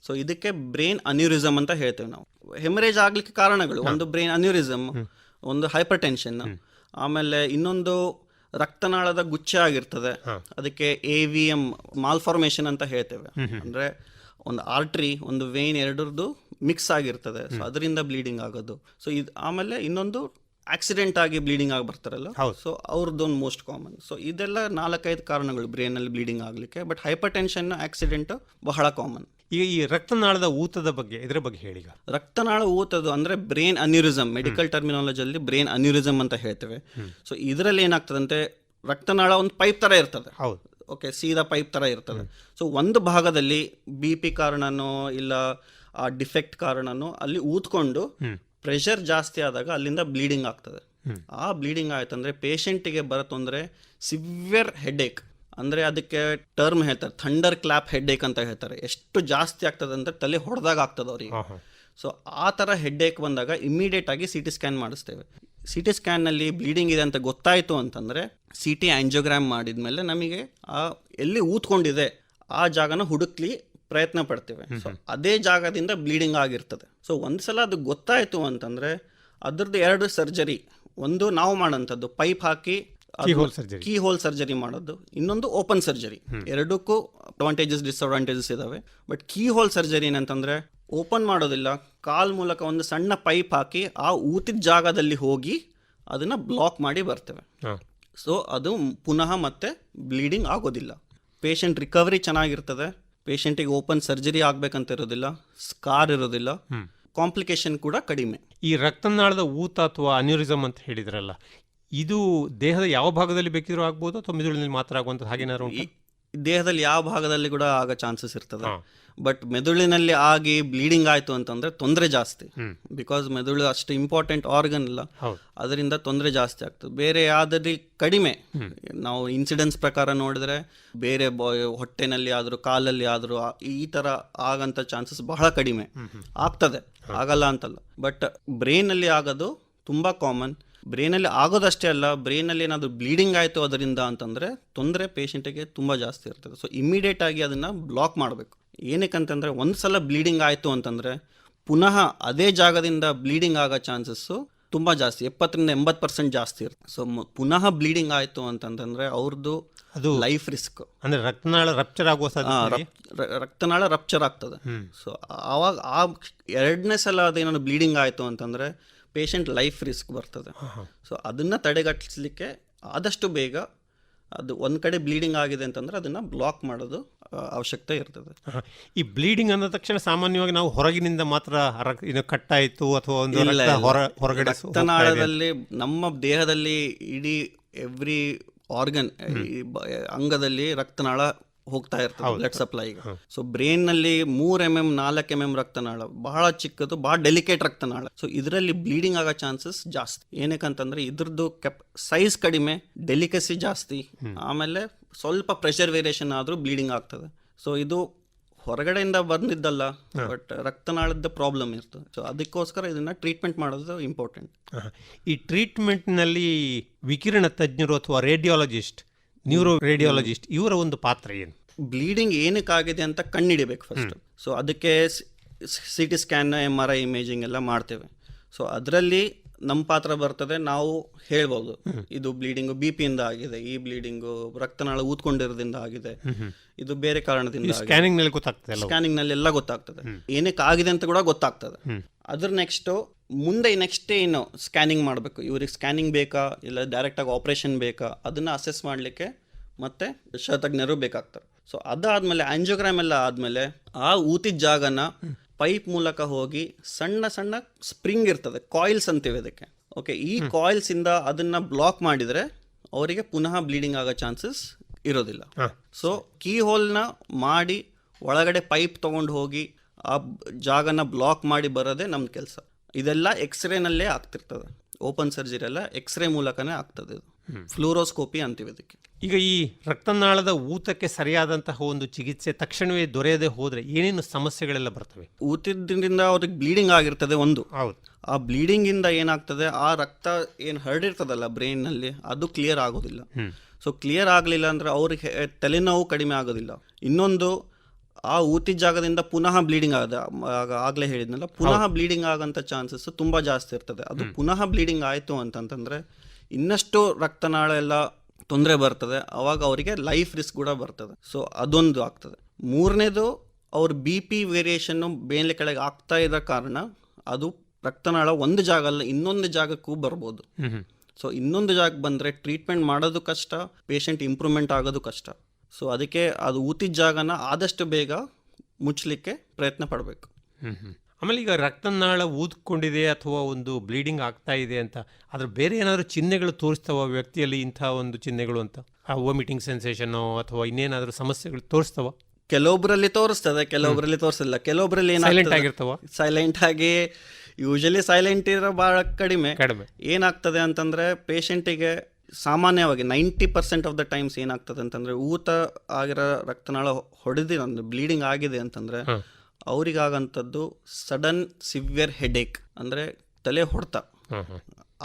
ಸೊ ಇದಕ್ಕೆ ಬ್ರೈನ್ ಅನ್ಯೂರಿಸಮ್ ಅಂತ ಹೇಳ್ತೇವೆ ನಾವು. ಹೆಮರೇಜ್ ಆಗ್ಲಿಕ್ಕೆ ಕಾರಣಗಳು ಒಂದು ಬ್ರೈನ್ ಅನ್ಯೂರಿಸಮ್, ಒಂದು ಹೈಪರ್ ಟೆನ್ಷನ್, ಆಮೇಲೆ ಇನ್ನೊಂದು ರಕ್ತನಾಳದ ಗುಚ್ಚ ಆಗಿರ್ತದೆ, ಅದಕ್ಕೆ AVM ಮಾಲ್ಫಾರ್ಮೇಶನ್ ಅಂತ ಹೇಳ್ತೇವೆ. ಅಂದ್ರೆ ಒಂದು ಆರ್ಟ್ರಿ ಒಂದು ವೇನ್ ಎರಡರದ್ದು ಮಿಕ್ಸ್ ಆಗಿರ್ತದೆ, ಸೊ ಅದರಿಂದ ಬ್ಲೀಡಿಂಗ್ ಆಗೋದು. ಸೊ ಇದು ಆಮೇಲೆ ಇನ್ನೊಂದು ಆಕ್ಸಿಡೆಂಟ್ ಆಗಿ ಬ್ಲೀಡಿಂಗ್ ಆಗಿ ಬರ್ತಾರಲ್ಲ, ಸೊ ಅವ್ರದ್ದೊಂದು ಮೋಸ್ಟ್ ಕಾಮನ್. ಸೊ ಇದೆಲ್ಲ 4-5 ಕಾರಣಗಳು ಬ್ರೈನಲ್ಲಿ ಬ್ಲೀಡಿಂಗ್ ಆಗಲಿಕ್ಕೆ. ಬಟ್ ಹೈಪರ್ ಟೆನ್ಷನ್, ಆಕ್ಸಿಡೆಂಟ್ ಬಹಳ ಕಾಮನ್. ಈಗ ಈ ರಕ್ತನಾಳದ ಊತದ ಬಗ್ಗೆ, ಇದರ ಬಗ್ಗೆ ಹೇಳಿ. ರಕ್ತನಾಳ ಊತದ್ದು ಅಂದ್ರೆ ಬ್ರೈನ್ ಅನ್ಯೂರಿಸಮ್, ಮೆಡಿಕಲ್ ಟರ್ಮಿನಾಲಜಿಯಲ್ಲಿ ಬ್ರೈನ್ ಅನ್ಯೂರಿಸಮ್ ಅಂತ ಹೇಳ್ತೇವೆ. ಸೊ ಇದರಲ್ಲಿ ಏನಾಗ್ತದಂತೆ, ರಕ್ತನಾಳ ಒಂದು ಪೈಪ್ ತರ ಇರ್ತದೆ, ಓಕೆ, ಸೀದಾ ಪೈಪ್ ತರ ಇರ್ತದೆ. ಸೊ ಒಂದು ಭಾಗದಲ್ಲಿ BP ಕಾರಣನೋ ಇಲ್ಲ ಆ ಡಿಫೆಕ್ಟ್ ಕಾರಣನೋ ಅಲ್ಲಿ ಊದ್ಕೊಂಡು ಪ್ರೆಷರ್ ಜಾಸ್ತಿ ಆದಾಗ ಅಲ್ಲಿಂದ ಬ್ಲೀಡಿಂಗ್ ಆಗ್ತದೆ. ಆ ಬ್ಲೀಡಿಂಗ್ ಆಯ್ತಂದ್ರೆ ಪೇಷಂಟಿಗೆ ಬರೋ ತೊಂದರೆ ಸಿವಿಯರ್ ಹೆಡ್ಏಕ್, ಅಂದ್ರೆ ಅದಕ್ಕೆ ಟರ್ಮ್ ಹೇಳ್ತಾರೆ ಥಂಡರ್ ಕ್ಲಾಪ್ ಹೆಡ್ಏಕ್ ಅಂತ ಹೇಳ್ತಾರೆ. ಎಷ್ಟು ಜಾಸ್ತಿ ಆಗ್ತದೆ ಅಂದ್ರೆ ತಲೆ ಹೊಡೆದಾಗ ಆಗ್ತದೆ ಅವರಿಗೆ. ಸೊ ಆ ಥರ ಹೆಡ್ಏಕ್ ಬಂದಾಗ ಇಮಿಡಿಯೇಟ್ ಆಗಿ CT ಸ್ಕ್ಯಾನ್ ಮಾಡಿಸ್ತೇವೆ. CT ಸ್ಕ್ಯಾನ್ನಲ್ಲಿ ಬ್ಲೀಡಿಂಗ್ ಇದೆ ಅಂತ ಗೊತ್ತಾಯಿತು ಅಂತಂದರೆ CT ಆಂಜಿಯೋಗ್ರಾಮ್ ಮಾಡಿದ್ಮೇಲೆ ನಮಗೆ ಆ ಎಲ್ಲಿ ಊದ್ಕೊಂಡಿದೆ ಆ ಜಾಗನ ಹುಡುಕ್ಲಿ ಪ್ರಯತ್ನ ಪಡ್ತೇವೆ. ಸೊ ಅದೇ ಜಾಗದಿಂದ ಬ್ಲೀಡಿಂಗ್ ಆಗಿರ್ತದೆ. ಸೊ ಒಂದ್ಸಲ ಅದು ಗೊತ್ತಾಯಿತು ಅಂತಂದರೆ ಅದ್ರದ್ದು 2 ಸರ್ಜರಿ, ಒಂದು ನಾವು ಮಾಡೋಂಥದ್ದು ಪೈಪ್ ಹಾಕಿ ಕೀ ಹೋಲ್ ಸರ್ಜರಿ ಮಾಡೋದು, ಇನ್ನೊಂದು ಓಪನ್ ಸರ್ಜರಿ. ಎರಡಕ್ಕೂ ಅಡ್ವಾಂಟೇಜಸ್ ಡಿಸ್ಅಡ್ವಾಂಟೇಜಸ್ ಇದಾವೆ. ಬಟ್ ಕೀ ಹೋಲ್ ಸರ್ಜರಿ ಏನಂತಂದ್ರೆ ಓಪನ್ ಮಾಡೋದಿಲ್ಲ, ಕಾಲ್ ಮೂಲಕ ಒಂದು ಸಣ್ಣ ಪೈಪ್ ಹಾಕಿ ಆ ಊತಿದ ಜಾಗದಲ್ಲಿ ಹೋಗಿ ಅದನ್ನ ಬ್ಲಾಕ್ ಮಾಡಿ ಬರ್ತೇವೆ. ಸೊ ಅದು ಪುನಃ ಮತ್ತೆ ಬ್ಲೀಡಿಂಗ್ ಆಗೋದಿಲ್ಲ. ಪೇಷಂಟ್ ರಿಕವರಿ ಚೆನ್ನಾಗಿರ್ತದೆ, ಪೇಷಂಟಿಗೆ ಓಪನ್ ಸರ್ಜರಿ ಆಗ್ಬೇಕಂತ ಇರೋದಿಲ್ಲ, ಸ್ಕಾರ್ ಇರೋದಿಲ್ಲ, ಕಾಂಪ್ಲಿಕೇಶನ್ ಕೂಡ ಕಡಿಮೆ. ಈ ರಕ್ತನಾಳದ ಊತ ಅಥವಾ ಅನ್ಯೂರಿಸಮ್ ಅಂತ ಹೇಳಿದ್ರಲ್ಲ, ಇದು ದೇಹದ ಯಾವ ಭಾಗದಲ್ಲಿ ಬೇಕಿದ್ರೂ ಆಗ್ಬೋದು ಅಥವಾ ಮೆದುಳಿನಲ್ಲಿ ಮಾತ್ರ ಆಗುವಂಥದ್ದು ಹಾಗೇನಾದ್ರು? ದೇಹದಲ್ಲಿ ಯಾವ ಭಾಗದಲ್ಲಿ ಕೂಡ ಆಗೋ ಚಾನ್ಸಸ್ ಇರ್ತದೆ. ಬಟ್ ಮೆದುಳಿನಲ್ಲಿ ಆಗಿ ಬ್ಲೀಡಿಂಗ್ ಆಯ್ತು ಅಂತಂದ್ರೆ ತೊಂದರೆ ಜಾಸ್ತಿ, ಬಿಕಾಸ್ ಮೆದುಳು ಅಷ್ಟು ಇಂಪಾರ್ಟೆಂಟ್ ಆರ್ಗನ್ ಅಲ್ಲ, ಅದರಿಂದ ತೊಂದರೆ ಜಾಸ್ತಿ ಆಗ್ತದೆ. ಬೇರೆ ಯಾವ್ದ್ರಲ್ಲಿ ಕಡಿಮೆ, ನಾವು ಇನ್ಸಿಡೆನ್ಸ್ ಪ್ರಕಾರ ನೋಡಿದ್ರೆ ಬೇರೆ ಹೊಟ್ಟೆನಲ್ಲಿ ಆದ್ರೂ ಕಾಲಲ್ಲಿ ಆದ್ರೂ ಈ ತರ ಆಗಂತ ಚಾನ್ಸಸ್ ಬಹಳ ಕಡಿಮೆ. ಆಗ್ತದೆ, ಆಗಲ್ಲ ಅಂತಲ್ಲ, ಬಟ್ ಬ್ರೈನ್ ಅಲ್ಲಿ ಆಗೋದು ತುಂಬಾ ಕಾಮನ್. ಬ್ರೈನಲ್ಲಿ ಆಗೋದಷ್ಟೇ ಅಲ್ಲ, ಬ್ರೈನಲ್ಲಿ ಏನಾದರೂ ಬ್ಲೀಡಿಂಗ್ ಆಯಿತು ಅದರಿಂದ ಅಂತಂದರೆ ತೊಂದರೆ ಪೇಷಂಟಿಗೆ ತುಂಬ ಜಾಸ್ತಿ ಇರ್ತದೆ. ಸೊ ಇಮ್ಮಿಡಿಯೇಟ್ ಆಗಿ ಅದನ್ನು ಬ್ಲಾಕ್ ಮಾಡಬೇಕು. ಏನಕ್ಕಂತಂದರೆ ಒಂದು ಸಲ ಬ್ಲೀಡಿಂಗ್ ಆಯಿತು ಅಂತಂದರೆ ಪುನಃ ಅದೇ ಜಾಗದಿಂದ ಬ್ಲೀಡಿಂಗ್ ಆಗೋ ಚಾನ್ಸಸ್ಸು ತುಂಬ ಜಾಸ್ತಿ, 70-80% ಜಾಸ್ತಿ ಇರುತ್ತೆ. ಸೊ ಪುನಃ ಬ್ಲೀಡಿಂಗ್ ಆಯಿತು ಅಂತಂತಂದರೆ ಅವ್ರದ್ದು ಅದು ಲೈಫ್ ರಿಸ್ಕ್. ಅಂದರೆ ರಕ್ತನಾಳ ರಪ್ಚರ್ ಆಗುವ ರಕ್ತನಾಳ ರಪ್ಚರ್ ಆಗ್ತದೆ. ಸೊ ಆವಾಗ ಆ 2ನೇ ಸಲ ಅದೇನಾದ್ರು ಬ್ಲೀಡಿಂಗ್ ಆಯಿತು ಅಂತಂದರೆ ಪೇಷಂಟ್ ಲೈಫ್ ರಿಸ್ಕ್ ಬರ್ತದೆ. ಸೊ ಅದನ್ನು ತಡೆಗಟ್ಟಿಸಲಿಕ್ಕೆ ಆದಷ್ಟು ಬೇಗ ಅದು ಒಂದು ಕಡೆ ಬ್ಲೀಡಿಂಗ್ ಆಗಿದೆ ಅಂತಂದ್ರೆ ಅದನ್ನು ಬ್ಲಾಕ್ ಮಾಡೋದು ಅವಶ್ಯಕತೆ ಇರ್ತದೆ. ಈ ಬ್ಲೀಡಿಂಗ್ ಅಂದ ತಕ್ಷಣ ಸಾಮಾನ್ಯವಾಗಿ ನಾವು ಹೊರಗಿನಿಂದ ಮಾತ್ರ ಕಟ್ಟಾಯಿತು ಅಥವಾ ಹೊರಗಡೆ ರಕ್ತನಾಳದಲ್ಲಿ ನಮ್ಮ ದೇಹದಲ್ಲಿ ಇಡೀ ಎವ್ರಿ ಆರ್ಗನ್ ಅಂಗದಲ್ಲಿ ರಕ್ತನಾಳ ಹೋಗ್ತಾ ಇರ್ತದೆ ಬ್ಲಡ್ ಸಪ್ಲೈಗೆ. ಸೊ ಬ್ರೈನ್ ನಲ್ಲಿ 3 mm 4 mm ರಕ್ತನಾಳ ಬಹಳ ಚಿಕ್ಕದು, ಬಹಳ ಡೆಲಿಕೇಟ್ ರಕ್ತನಾಳ. ಸೊ ಇದರಲ್ಲಿ ಬ್ಲೀಡಿಂಗ್ ಆಗೋ ಚಾನ್ಸಸ್ ಜಾಸ್ತಿ. ಏನಕ್ಕಂತಂದ್ರೆ ಇದ್ರದ್ದು ಸೈಜ್ ಕಡಿಮೆ, ಡೆಲಿಕಸಿ ಜಾಸ್ತಿ, ಆಮೇಲೆ ಸ್ವಲ್ಪ ಪ್ರೆಷರ್ ವೇರಿಯೇಷನ್ ಆದ್ರೂ ಬ್ಲೀಡಿಂಗ್ ಆಗ್ತದೆ. ಸೊ ಇದು ಹೊರಗಡೆಯಿಂದ ಬಂದಿದ್ದಲ್ಲ, ಬಟ್ ರಕ್ತನಾಳದ ಪ್ರಾಬ್ಲಮ್ ಇರ್ತದೆ. ಸೊ ಅದಕ್ಕೋಸ್ಕರ ಇದನ್ನ ಟ್ರೀಟ್ಮೆಂಟ್ ಮಾಡೋದು ಇಂಪಾರ್ಟೆಂಟ್. ಈ ಟ್ರೀಟ್ಮೆಂಟ್ನಲ್ಲಿ ವಿಕಿರಣ ತಜ್ಞರು ಅಥವಾ ರೇಡಿಯಾಲಜಿಸ್ಟ್, ನ್ಯೂರೋ ರೇಡಿಯಾಲಜಿಸ್ಟ್ ಇವರ ಒಂದು ಪಾತ್ರ ಏನು? ಬ್ಲೀಡಿಂಗ್ ಏನಕ್ಕಾಗಿದೆ ಅಂತ ಕಂಡುಹಿಡಿಬೇಕು ಫಸ್ಟ್. ಸೊ ಅದಕ್ಕೆ CT ಸ್ಕ್ಯಾನ್, MRI ಇಮೇಜಿಂಗ್ ಎಲ್ಲ ಮಾಡ್ತೇವೆ. ಸೊ ಅದರಲ್ಲಿ ನಮ್ಮ ಪಾತ್ರ ಬರ್ತದೆ. ನಾವು ಹೇಳ್ಬೋದು ಇದು ಬ್ಲೀಡಿಂಗು BP ಇಂದ ಆಗಿದೆ, ಈ ಬ್ಲೀಡಿಂಗು ರಕ್ತನಾಳ ಊದ್ಕೊಂಡಿರೋದ್ರಿಂದ ಆಗಿದೆ, ಇದು ಬೇರೆ ಕಾರಣದಿಂದ ಸ್ಕ್ಯಾನಿಂಗ್ ನಲ್ಲಿ ಗೊತ್ತಾಗ್ತದೆ, ಸ್ಕ್ಯಾನಿಂಗ್ ನಲ್ಲಿ ಎಲ್ಲ ಗೊತ್ತಾಗ್ತದೆ, ಏನಕ್ಕೆ ಆಗಿದೆ ಅಂತ ಕೂಡ ಗೊತ್ತಾಗ್ತದೆ. ಅದ್ರ ನೆಕ್ಸ್ಟ್ ಏನು ಸ್ಕ್ಯಾನಿಂಗ್ ಮಾಡಬೇಕು, ಇವ್ರಿಗೆ ಸ್ಕ್ಯಾನಿಂಗ್ ಬೇಕಾ ಇಲ್ಲ ಡೈರೆಕ್ಟ್ ಆಗಿ ಆಪರೇಷನ್ ಬೇಕಾ, ಅದನ್ನ ಅಸೆಸ್ ಮಾಡಲಿಕ್ಕೆ ಮತ್ತೆ ಶತಜ್ಞರು ಬೇಕಾಗ್ತಾರೆ. ಸೊ ಅದಾದ್ಮೇಲೆ ಆಂಜಿಯೋಗ್ರಾಮ್ ಎಲ್ಲ ಆದ್ಮೇಲೆ ಆ ಊತಿದ ಜಾಗನ ಪೈಪ್ ಮೂಲಕ ಹೋಗಿ ಸಣ್ಣ ಸಣ್ಣ ಸ್ಪ್ರಿಂಗ್ ಇರ್ತದೆ, ಕಾಯಿಲ್ಸ್ ಅಂತೀವಿ ಅದಕ್ಕೆ. ಓಕೆ, ಈ ಕಾಯಿಲ್ಸ್ ಇಂದ ಅದನ್ನ ಬ್ಲಾಕ್ ಮಾಡಿದ್ರೆ ಅವರಿಗೆ ಪುನಃ ಬ್ಲೀಡಿಂಗ್ ಆಗೋ ಚಾನ್ಸಸ್ ಇರೋದಿಲ್ಲ. ಸೊ ಕೀ ಹೋಲ್ನ ಮಾಡಿ ಒಳಗಡೆ ಪೈಪ್ ತಗೊಂಡು ಹೋಗಿ ಆ ಜಾಗನ ಬ್ಲಾಕ್ ಮಾಡಿ ಬರೋದೇ ನಮ್ಮ ಕೆಲಸ. ಇದೆಲ್ಲ ಎಕ್ಸ್ರೇನಲ್ಲೇ ಆಗ್ತಿರ್ತದೆ, ಓಪನ್ ಸರ್ಜರಿ ಎಲ್ಲ ಎಕ್ಸ್ರೇ ಮೂಲಕನೇ ಆಗ್ತದೆ. ಇದು ಫ್ಲೂರೋಸ್ಕೋಪಿ ಅಂತೀವಿ ಅದಕ್ಕೆ. ಈಗ ಈ ರಕ್ತನಾಳದ ಊತಕ್ಕೆ ಸರಿಯಾದಂತಹ ಒಂದು ಚಿಕಿತ್ಸೆ ತಕ್ಷಣವೇ ದೊರೆಯದೆ ಹೋದ್ರೆ ಏನೇನು ಸಮಸ್ಯೆಗಳೆಲ್ಲ ಬರ್ತವೆ? ಊತಿದ್ರಿಂದ ಅವ್ರಿಗೆ ಬ್ಲೀಡಿಂಗ್ ಆಗಿರ್ತದೆ ಒಂದು. ಹೌದು. ಆ ಬ್ಲೀಡಿಂಗ್ ಇಂದ ಏನಾಗ್ತದೆ, ಆ ರಕ್ತ ಏನು ಹರಡಿರ್ತದಲ್ಲ ಬ್ರೈನ್ ನಲ್ಲಿ, ಅದು ಕ್ಲಿಯರ್ ಆಗೋದಿಲ್ಲ. ಸೊ ಕ್ಲಿಯರ್ ಆಗಲಿಲ್ಲ ಅಂದ್ರೆ ಅವ್ರಿಗೆ ತಲೆನೋವು ಕಡಿಮೆ ಆಗೋದಿಲ್ಲ. ಇನ್ನೊಂದು, ಆ ಊತಿದ ಜಾಗದಿಂದ ಪುನಃ ಬ್ಲೀಡಿಂಗ್ ಆಗಲೇ ಹೇಳಿದ್ನಲ್ಲ, ಪುನಃ ಬ್ಲೀಡಿಂಗ್ ಆಗಂತ ಚಾನ್ಸಸ್ ತುಂಬಾ ಜಾಸ್ತಿ ಇರ್ತದೆ. ಅದು ಪುನಃ ಬ್ಲೀಡಿಂಗ್ ಆಯಿತು ಅಂತಂತಂದ್ರೆ ಇನ್ನಷ್ಟು ರಕ್ತನಾಳ ಎಲ್ಲ ತೊಂದರೆ ಬರ್ತದೆ, ಅವಾಗ ಅವರಿಗೆ ಲೈಫ್ ರಿಸ್ಕ್ ಕೂಡ ಬರ್ತದೆ. ಸೊ ಅದೊಂದು ಆಗ್ತದೆ. ಮೂರನೇದು, ಅವ್ರ BP ವೇರಿಯೇಷನ್ ಮೇಲೆ ಕೆಳಗೆ ಆಗ್ತಾ ಇರೋ ಕಾರಣ ಅದು ರಕ್ತನಾಳ ಒಂದು ಜಾಗ ಅಲ್ಲ ಇನ್ನೊಂದು ಜಾಗಕ್ಕೂ ಬರ್ಬೋದು. ಸೊ ಇನ್ನೊಂದು ಜಾಗಕ್ಕೆ ಬಂದರೆ ಟ್ರೀಟ್ಮೆಂಟ್ ಮಾಡೋದು ಕಷ್ಟ, ಪೇಷಂಟ್ ಇಂಪ್ರೂವ್ಮೆಂಟ್ ಆಗೋದು ಕಷ್ಟ. ಸೊ ಅದಕ್ಕೆ ಅದು ಊತಿದ ಜಾಗನ ಆದಷ್ಟು ಬೇಗ ಮುಚ್ಚಲಿಕ್ಕೆ ಪ್ರಯತ್ನ ಪಡಬೇಕು. ಆಮೇಲೆ ಈಗ ರಕ್ತನಾಳ ಊದ್ಕೊಂಡಿದೆ ಅಥವಾ ಒಂದು ಬ್ಲೀಡಿಂಗ್ ಆಗ್ತಾ ಇದೆ ಅಂತ ಅದ್ರ ಬೇರೆ ಏನಾದರೂ ಚಿಹ್ನೆಗಳು ತೋರಿಸ್ತಾವ ವ್ಯಕ್ತಿಯಲ್ಲಿ, ಇಂಥ ಒಂದು ಚಿಹ್ನೆಗಳು ಅಂತ, ವಾಮಿಟಿಂಗ್ ಸೆನ್ಸೇಷನ್ ಅಥವಾ ಇನ್ನೇನಾದರೂ ಸಮಸ್ಯೆಗಳು ತೋರಿಸ್ತಾವ? ಕೆಲವೊಬ್ಬರಲ್ಲಿ ತೋರಿಸ್ತದೆ, ಕೆಲವೊಬ್ಬರಲ್ಲಿ ತೋರಿಸಲ್ಲ. ಕೆಲವೊಬ್ಬರಲ್ಲಿ ಸೈಲೆಂಟ್ ಆಗಿರ್ತಾವ. ಸೈಲೆಂಟ್ ಆಗಿ ಯೂಶಲಿ ಸೈಲೆಂಟ್ ಇರೋ ಭಾಳ ಕಡಿಮೆ. ಏನಾಗ್ತದೆ ಅಂತಂದ್ರೆ ಪೇಷಂಟಿಗೆ ಸಾಮಾನ್ಯವಾಗಿ 90% ಆಫ್ ದ ಟೈಮ್ಸ್ ಏನಾಗ್ತದೆ ಅಂತಂದ್ರೆ, ಊತ ಆಗಿರೋ ರಕ್ತನಾಳ ಹೊಡೆದಿ ಬ್ಲೀಡಿಂಗ್ ಆಗಿದೆ ಅಂತಂದ್ರೆ ಅವರಿಗಾಗಂಥದ್ದು ಸಡನ್ ಸಿವಿಯರ್ ಹೆಡೇಕ್, ಅಂದರೆ ತಲೆ ಹೊಡೆತ,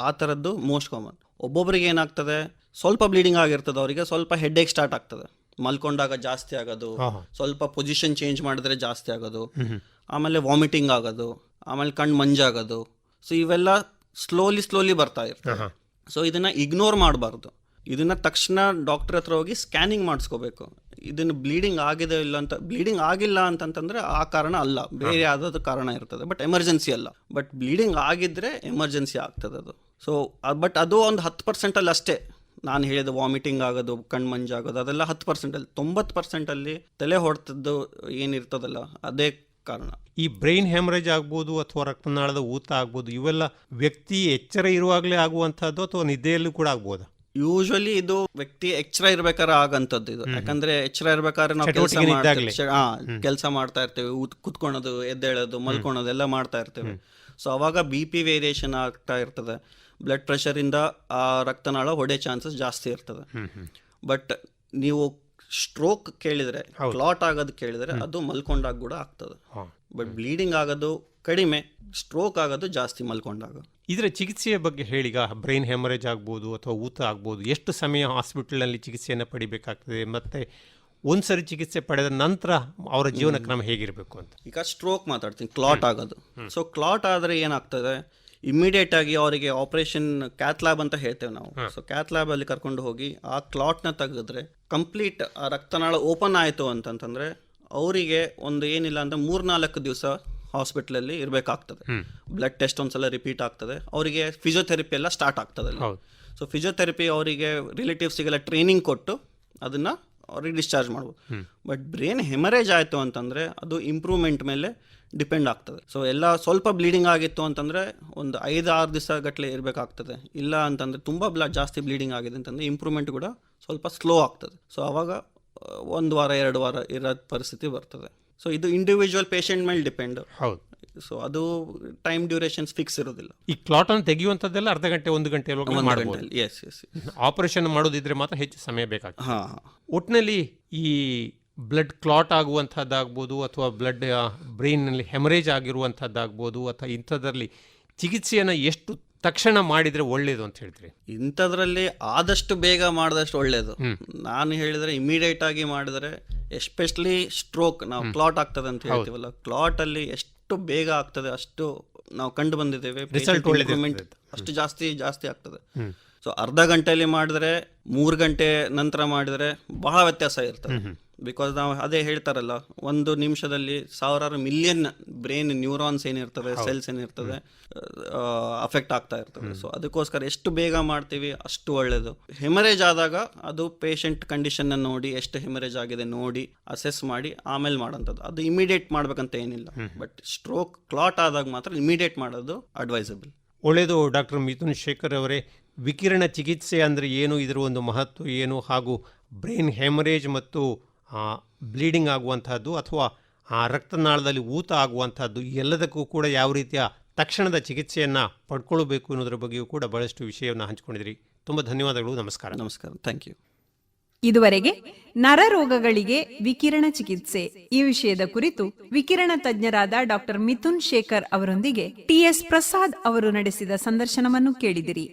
ಆ ಥರದ್ದು ಮೋಸ್ಟ್ ಕಾಮನ್. ಒಬ್ಬೊಬ್ಬರಿಗೆ ಏನಾಗ್ತದೆ, ಸ್ವಲ್ಪ ಬ್ಲೀಡಿಂಗ್ ಆಗಿರ್ತದೆ, ಅವರಿಗೆ ಸ್ವಲ್ಪ ಹೆಡೇಕ್ ಸ್ಟಾರ್ಟ್ ಆಗ್ತದೆ, ಮಲ್ಕೊಂಡಾಗ ಜಾಸ್ತಿ ಆಗೋದು, ಸ್ವಲ್ಪ ಪೊಸಿಷನ್ ಚೇಂಜ್ ಮಾಡಿದ್ರೆ ಜಾಸ್ತಿ ಆಗೋದು, ಆಮೇಲೆ ವಾಮಿಟಿಂಗ್ ಆಗೋದು, ಆಮೇಲೆ ಕಣ್ಣು ಮಂಜಾಗೋದು. ಸೊ ಇವೆಲ್ಲ ಸ್ಲೋಲಿ ಬರ್ತಾ ಇರ್ತದೆ. ಸೊ ಇದನ್ನ ಇಗ್ನೋರ್ ಮಾಡಬಾರ್ದು. ಇದನ್ನ ತಕ್ಷಣ ಡಾಕ್ಟರ್ ಹತ್ರ ಹೋಗಿ ಸ್ಕ್ಯಾನಿಂಗ್ ಮಾಡಿಸ್ಕೋಬೇಕು. ಇದನ್ನು ಬ್ಲೀಡಿಂಗ್ ಆಗಿದೆ ಇಲ್ಲ ಅಂತ, ಬ್ಲೀಡಿಂಗ್ ಆಗಿಲ್ಲ ಅಂತಂತಂದ್ರೆ ಆ ಕಾರಣ ಅಲ್ಲ, ಬೇರೆ ಯಾವುದಾದ್ರು ಕಾರಣ ಇರ್ತದೆ, ಬಟ್ ಎಮರ್ಜೆನ್ಸಿ ಅಲ್ಲ. ಬಟ್ ಬ್ಲೀಡಿಂಗ್ ಆಗಿದ್ರೆ ಎಮರ್ಜೆನ್ಸಿ ಆಗ್ತದೆ ಅದು. ಸೊ ಬಟ್ ಅದು ಒಂದು 10% ಅಲ್ಲಿ ಅಷ್ಟೇ. ನಾನು ಹೇಳಿದ ವಾಮಿಟಿಂಗ್ ಆಗೋದು, ಕಣ್ಣು ಮಂಜಾಗೋದು ಅದೆಲ್ಲ 10% ಅಲ್ಲಿ. 90% ಅಲ್ಲಿ ತಲೆ ಹೊಡೆತದ್ದು ಏನಿರ್ತದಲ್ಲ ಅದೇ ಕಾರಣ. ಈ ಬ್ರೈನ್ ಹೆಮರೇಜ್ ಆಗ್ಬೋದು ಅಥವಾ ರಕ್ತನಾಳದ ಊತ ಆಗ್ಬೋದು, ಇವೆಲ್ಲ ವ್ಯಕ್ತಿ ಎಚ್ಚರ ಇರುವಾಗಲೇ ಆಗುವಂತಹದ್ದು ಅಥವಾ ನಿದ್ದೆಯಲ್ಲೂ ಕೂಡ ಆಗ್ಬೋದಾ? ಯೂಶಲಿ ಇದು ವ್ಯಕ್ತಿ ಎಚ್ಚರ ಇರ್ಬೇಕಾದ್ರೆ ಆಗಂತದ್ದು ಇದು. ಯಾಕಂದ್ರೆ ಎಚ್ಚರ ಇರ್ಬೇಕಾದ್ರೆ ನಾವು ಕೆಲಸ ಮಾಡ್ತಾ ಇರ್ತೇವೆ, ಕುತ್ಕೊಳೋದು, ಎದ್ದೇಳೋದು, ಮಲ್ಕೊಳೋದು ಎಲ್ಲ ಮಾಡ್ತಾ ಇರ್ತೇವೆ. ಸೊ ಅವಾಗ BP ವೇರಿಯೇಷನ್ ಆಗ್ತಾ ಇರ್ತದೆ, ಬ್ಲಡ್ ಪ್ರೆಷರ್ ಇಂದ ಆ ರಕ್ತನಾಳ ಹೊಡೆ ಚಾನ್ಸಸ್ ಜಾಸ್ತಿ ಇರ್ತದೆ. ಬಟ್ ನೀವು ಸ್ಟ್ರೋಕ್ ಕೇಳಿದ್ರೆ, ಕ್ಲಾಟ್ ಆಗೋದು ಕೇಳಿದ್ರೆ, ಅದು ಮಲ್ಕೊಂಡಾಗ ಕೂಡ ಆಗ್ತದೆ. ಬಟ್ ಬ್ಲೀಡಿಂಗ್ ಆಗೋದು ಕಡಿಮೆ, ಸ್ಟ್ರೋಕ್ ಆಗೋದು ಜಾಸ್ತಿ ಮಲ್ಕೊಂಡಾಗ. ಇದರ ಚಿಕಿತ್ಸೆಯ ಬಗ್ಗೆ ಹೇಳಿಗ, ಬ್ರೈನ್ ಹೆಮರೇಜ್ ಆಗ್ಬೋದು ಅಥವಾ ಊತ ಆಗ್ಬೋದು, ಎಷ್ಟು ಸಮಯ ಹಾಸ್ಪಿಟಲ್ನಲ್ಲಿ ಚಿಕಿತ್ಸೆಯನ್ನು ಪಡಿಬೇಕಾಗ್ತದೆ, ಮತ್ತೆ ಒಂದ್ಸರಿ ಚಿಕಿತ್ಸೆ ಪಡೆದ ನಂತರ ಅವರ ಜೀವನ ಕ್ರಮ ಹೇಗಿರಬೇಕು ಅಂತ? ಈಗ ಸ್ಟ್ರೋಕ್ ಮಾತಾಡ್ತೀನಿ, ಕ್ಲಾಟ್ ಆಗೋದು. ಸೊ ಕ್ಲಾಟ್ ಆದರೆ ಏನಾಗ್ತದೆ, ಇಮಿಡಿಯೇಟ್ ಆಗಿ ಅವರಿಗೆ ಆಪರೇಷನ್ ಕ್ಯಾತ್ ಲ್ಯಾಬ್ ಅಂತ ಹೇಳ್ತೇವೆ ನಾವು. ಸೊ ಕ್ಯಾತ್ ಲ್ಯಾಬ್ ಅಲ್ಲಿ ಕರ್ಕೊಂಡು ಹೋಗಿ ಆ ಕ್ಲಾಟ್ನ ತೆಗೆದ್ರೆ ಕಂಪ್ಲೀಟ್ ಆ ರಕ್ತನಾಳ ಓಪನ್ ಆಯಿತು ಅಂತಂತಂದ್ರೆ ಅವರಿಗೆ ಒಂದು ಏನಿಲ್ಲ ಅಂದ್ರೆ 3-4 ದಿವಸ ಹಾಸ್ಪಿಟಲಲ್ಲಿ ಇರಬೇಕಾಗ್ತದೆ. ಬ್ಲಡ್ ಟೆಸ್ಟ್ ಒಂದ್ಸಲ ರಿಪೀಟ್ ಆಗ್ತದೆ, ಅವರಿಗೆ ಫಿಸಿಯೋಥೆರಪಿ ಎಲ್ಲ ಸ್ಟಾರ್ಟ್ ಆಗ್ತದೆ. ಸೊ ಫಿಸಿಯೋಥೆರಪಿ ಅವರಿಗೆ ರಿಲೇಟಿವ್ಸಿಗೆಲ್ಲ ಟ್ರೈನಿಂಗ್ ಕೊಟ್ಟು ಅದನ್ನ ಅವ್ರಿಗೆ ಡಿಸ್ಚಾರ್ಜ್ ಮಾಡ್ಬೋದು. ಬಟ್ ಬ್ರೈನ್ ಹೆಮರೇಜ್ ಆಯಿತು ಅಂತಂದರೆ ಅದು ಇಂಪ್ರೂವ್ಮೆಂಟ್ ಮೇಲೆ ಡಿಪೆಂಡ್ ಆಗ್ತದೆ. ಸೊ ಎಲ್ಲ ಸ್ವಲ್ಪ ಬ್ಲೀಡಿಂಗ್ ಆಗಿತ್ತು ಅಂತಂದರೆ ಒಂದು 5-6 ದಿವಸ ಗಟ್ಟಲೆ ಇರಬೇಕಾಗ್ತದೆ. ಇಲ್ಲ ಅಂತಂದರೆ ತುಂಬ ಜಾಸ್ತಿ ಬ್ಲೀಡಿಂಗ್ ಆಗಿದೆ ಅಂತಂದರೆ ಇಂಪ್ರೂವ್ಮೆಂಟ್ ಕೂಡ ಸ್ವಲ್ಪ ಸ್ಲೋ ಆಗ್ತದೆ. ಸೊ ಆವಾಗ 1 ವಾರ 2 ವಾರ ಇರೋ ಪರಿಸ್ಥಿತಿ ಬರ್ತದೆ. ಸೊ ಇದು ಇಂಡಿವಿಜುವಲ್ ಪೇಷಂಟ್ ಮೇಲೆ ಡಿಪೆಂಡ್. ಹೌದು. ಸೊ ಅದು ಟೈಮ್ ಡ್ಯೂರೇಷನ್ಸ್ ಫಿಕ್ಸ್ ಇರೋದಿಲ್ಲ. ಈ ಕ್ಲಾಟ್ ಅನ್ನು ತೆಗೆಯುವಂಥದ್ದೆಲ್ಲ ಅರ್ಧ ಗಂಟೆ 1 ಗಂಟೆ ಮಾಡಬಹುದು. ಆಪರೇಷನ್ ಮಾಡೋದಿದ್ರೆ ಮಾತ್ರ ಹೆಚ್ಚು ಸಮಯ ಬೇಕಾಗ್ತದೆ. ಒಟ್ಟಿನಲ್ಲಿ ಈ ಬ್ಲಡ್ ಕ್ಲಾಟ್ ಆಗುವಂಥದ್ದಾಗ್ಬೋದು ಅಥವಾ ಬ್ಲಡ್ ಬ್ರೈನ್ನಲ್ಲಿ ಹೆಮರೇಜ್ ಆಗಿರುವಂಥದ್ದಾಗ್ಬೋದು ಅಥವಾ ಇಂಥದ್ರಲ್ಲಿ ಚಿಕಿತ್ಸೆಯನ್ನು ಎಷ್ಟು ತಕ್ಷಣ ಮಾಡಿದರೆ ಒಳ್ಳೇದು ಅಂತ ಹೇಳ್ತೀರಿ? ಇಂಥದ್ರಲ್ಲಿ ಆದಷ್ಟು ಬೇಗ ಮಾಡಿದಷ್ಟು ಒಳ್ಳೇದು. ನಾನು ಹೇಳಿದರೆ ಇಮಿಡಿಯೇಟ್ ಆಗಿ ಮಾಡಿದರೆ, ಎಸ್ಪೆಷಲಿ ಸ್ಟ್ರೋಕ್, ನಾವು ಕ್ಲಾಟ್ ಆಗ್ತದೆ ಅಂತ ಹೇಳ್ತೀವಲ್ಲ, ಕ್ಲಾಟ್ ಅಲ್ಲಿ ಎಷ್ಟು ಬೇಗ ಆಗ್ತದೆ ಅಷ್ಟು ನಾವು ಕಂಡು ಬಂದಿದ್ದೇವೆ. ರಿಸಲ್ಟ್ ಇಂಪ್ರೂವ್ಮೆಂಟ್ ಅಷ್ಟು ಜಾಸ್ತಿ ಆಗ್ತದೆ. ಸೊ ಅರ್ಧ ಗಂಟೆಯಲ್ಲಿ ಮಾಡಿದ್ರೆ 3 ಗಂಟೆ ನಂತರ ಮಾಡಿದ್ರೆ ಬಹಳ ವ್ಯತ್ಯಾಸ ಇರ್ತದೆ. ಬಿಕಾಸ್ ನಾವು ಅದೇ ಹೇಳ್ತಾರಲ್ಲ, 1 ನಿಮಿಷದಲ್ಲಿ 1000 ಮಿಲಿಯನ್ ಬ್ರೈನ್ ನ್ಯೂರಾನ್ಸ್ ಏನಿರ್ತದೆ, ಸೆಲ್ಸ್ ಏನಿರ್ತದೆ, ಅಫೆಕ್ಟ್ ಆಗ್ತಾ ಇರ್ತದೆ. ಸೊ ಅದಕ್ಕೋಸ್ಕರ ಎಷ್ಟು ಬೇಗ ಮಾಡ್ತೀವಿ ಅಷ್ಟು ಒಳ್ಳೆಯದು. ಹೆಮರೇಜ್ ಆದಾಗ ಅದು ಪೇಷಂಟ್ ಕಂಡೀಷನ್ ನೋಡಿ, ಎಷ್ಟು ಹೆಮರೇಜ್ ಆಗಿದೆ ನೋಡಿ ಅಸೆಸ್ ಮಾಡಿ ಆಮೇಲೆ ಮಾಡೋಂಥದ್ದು. ಅದು ಇಮಿಡಿಯೇಟ್ ಮಾಡ್ಬೇಕಂತ ಏನಿಲ್ಲ. ಬಟ್ ಸ್ಟ್ರೋಕ್ ಕ್ಲಾಟ್ ಆದಾಗ ಮಾತ್ರ ಇಮಿಡಿಯೇಟ್ ಮಾಡೋದು ಅಡ್ವೈಸಬಲ್. ಒಳ್ಳೆಯದು. ಡಾಕ್ಟರ್ ಮಿಥುನ್ ಶೇಖರ್ ಅವರೇ, ವಿಕಿರಣ ಚಿಕಿತ್ಸೆ ಅಂದರೆ ಏನು, ಇದರ ಒಂದು ಮಹತ್ವ ಏನು, ಹಾಗೂ ಬ್ರೈನ್ ಹೆಮರೇಜ್ ಮತ್ತು ಬ್ಲೀಡಿಂಗ್ ಆಗುವಂತಹದ್ದು ಅಥವಾ ರಕ್ತನಾಳದಲ್ಲಿ ಊತ ಆಗುವಂತಹದ್ದು ಎಲ್ಲದಕ್ಕೂ ಕೂಡ ಯಾವ ರೀತಿಯ ತಕ್ಷಣದ ಚಿಕಿತ್ಸೆಯನ್ನು ಪಡ್ಕೊಳ್ಬೇಕು ಅನ್ನೋದ್ರ ಬಗ್ಗೆಯೂ ಕೂಡ ಬಹಳಷ್ಟು ವಿಷಯವನ್ನು ಹಂಚಿಕೊಂಡಿದ್ರಿ. ತುಂಬ ಧನ್ಯವಾದಗಳು. ನಮಸ್ಕಾರ. Thank you. ಇದುವರೆಗೆ ನರರೋಗಗಳಿಗೆ ವಿಕಿರಣ ಚಿಕಿತ್ಸೆ ಈ ವಿಷಯದ ಕುರಿತು ವಿಕಿರಣ ತಜ್ಞರಾದ ಡಾಕ್ಟರ್ ಮಿಥುನ್ ಶೇಖರ್ ಅವರೊಂದಿಗೆ ಟಿಎಸ್ ಪ್ರಸಾದ್ ಅವರು ನಡೆಸಿದ ಸಂದರ್ಶನವನ್ನು ಕೇಳಿದಿರಿ.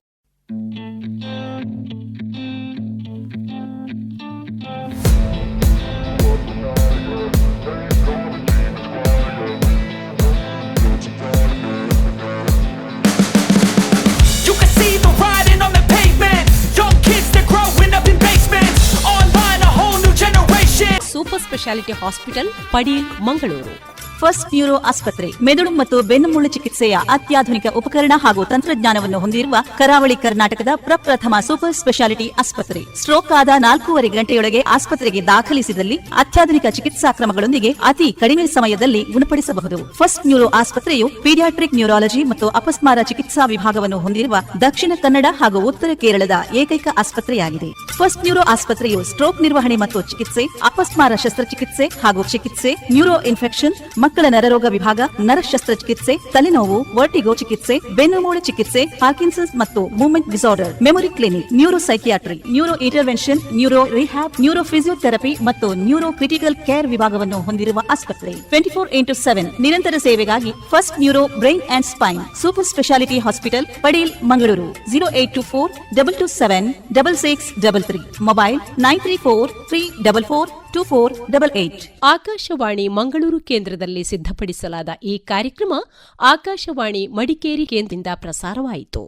Super speciality hospital, Padil, Mangaluru. First neuro ಆಸ್ಪತ್ರೆ ಮೆದುಳು ಮತ್ತು ಬೆನ್ನುಮೂಳೆ ಚಿಕಿತ್ಸೆಯ ಅತ್ಯಾಧುನಿಕ ಉಪಕರಣ ಹಾಗೂ ತಂತ್ರಜ್ಞಾನವನ್ನು ಹೊಂದಿರುವ ಕರಾವಳಿ ಕರ್ನಾಟಕದ ಪ್ರಪ್ರಥಮ ಸೂಪರ್ ಸ್ಪೆಷಾಲಿಟಿ ಆಸ್ಪತ್ರೆ. ಸ್ಟ್ರೋಕ್ ಆದ 4.5 ಗಂಟೆಯೊಳಗೆ ಆಸ್ಪತ್ರೆಗೆ ದಾಖಲಿಸಿದಲ್ಲಿ ಅತ್ಯಾಧುನಿಕ ಚಿಕಿತ್ಸಾ ಕ್ರಮಗಳೊಂದಿಗೆ ಅತಿ ಕಡಿಮೆ ಸಮಯದಲ್ಲಿ ಗುಣಪಡಿಸಬಹುದು. ಫಸ್ಟ್ ನ್ಯೂರೋ ಆಸ್ಪತ್ರೆಯು ಪೀಡಿಯಾಟ್ರಿಕ್ ನ್ಯೂರಾಲಜಿ ಮತ್ತು ಅಪಸ್ಮಾರ ಚಿಕಿತ್ಸಾ ವಿಭಾಗವನ್ನು ಹೊಂದಿರುವ ದಕ್ಷಿಣ ಕನ್ನಡ ಹಾಗೂ ಉತ್ತರ ಕೇರಳದ ಏಕೈಕ ಆಸ್ಪತ್ರೆಯಾಗಿದೆ. ಫಸ್ಟ್ ನ್ಯೂರೋ ಆಸ್ಪತ್ರೆಯು ಸ್ಟ್ರೋಕ್ ನಿರ್ವಹಣೆ ಮತ್ತು ಚಿಕಿತ್ಸೆ, ಅಪಸ್ಮಾರ ಶಸ್ತ್ರಚಿಕಿತ್ಸೆ ಹಾಗೂ ಚಿಕಿತ್ಸೆ, ನ್ಯೂರೋ ಇನ್ಫೆಕ್ಷನ್, ಮಕ್ಕಳ ನರರೋಗ ವಿಭಾಗ, ನರ ಶಸ್ತ್ರಚಿಕಿತ್ಸೆ, ತಲೆನೋವು, ವರ್ಟಿಗೋ ಚಿಕಿತ್ಸೆ, ಬೆನ್ನುಮೂಳೆ ಚಿಕಿತ್ಸೆ, ಪಾರ್ಕಿನ್ಸನ್ಸ್ ಮತ್ತು movement disorder, memory clinic, neuro psychiatry, neuro intervention, neuro rehab, neuro physiotherapy ಮತ್ತು ನ್ಯೂರೋ ಕ್ರಿಟಿಕಲ್ ಕೇರ್ ವಿಭಾಗವನ್ನು ಹೊಂದಿರುವ ಆಸ್ಪತ್ರೆ. 24/7 ನಿರಂತರ ಸೇವೆಗಾಗಿ first neuro brain and Spain super speciality hospital, Padil, Mangaluru. 0824-227-6633. Mobile 9343442488. Akashvani Mangaluru ಕೇಂದ್ರದಲ್ಲಿ ಸಿದ್ಧಪಡಿಸಲಾದ ಈ ಕಾರ್ಯಕ್ರಮ ಆಕಾಶವಾಣಿ ಮಡಿಕೇರಿ ಕೇಂದ್ರದಿಂದ ಪ್ರಸಾರವಾಯಿತು.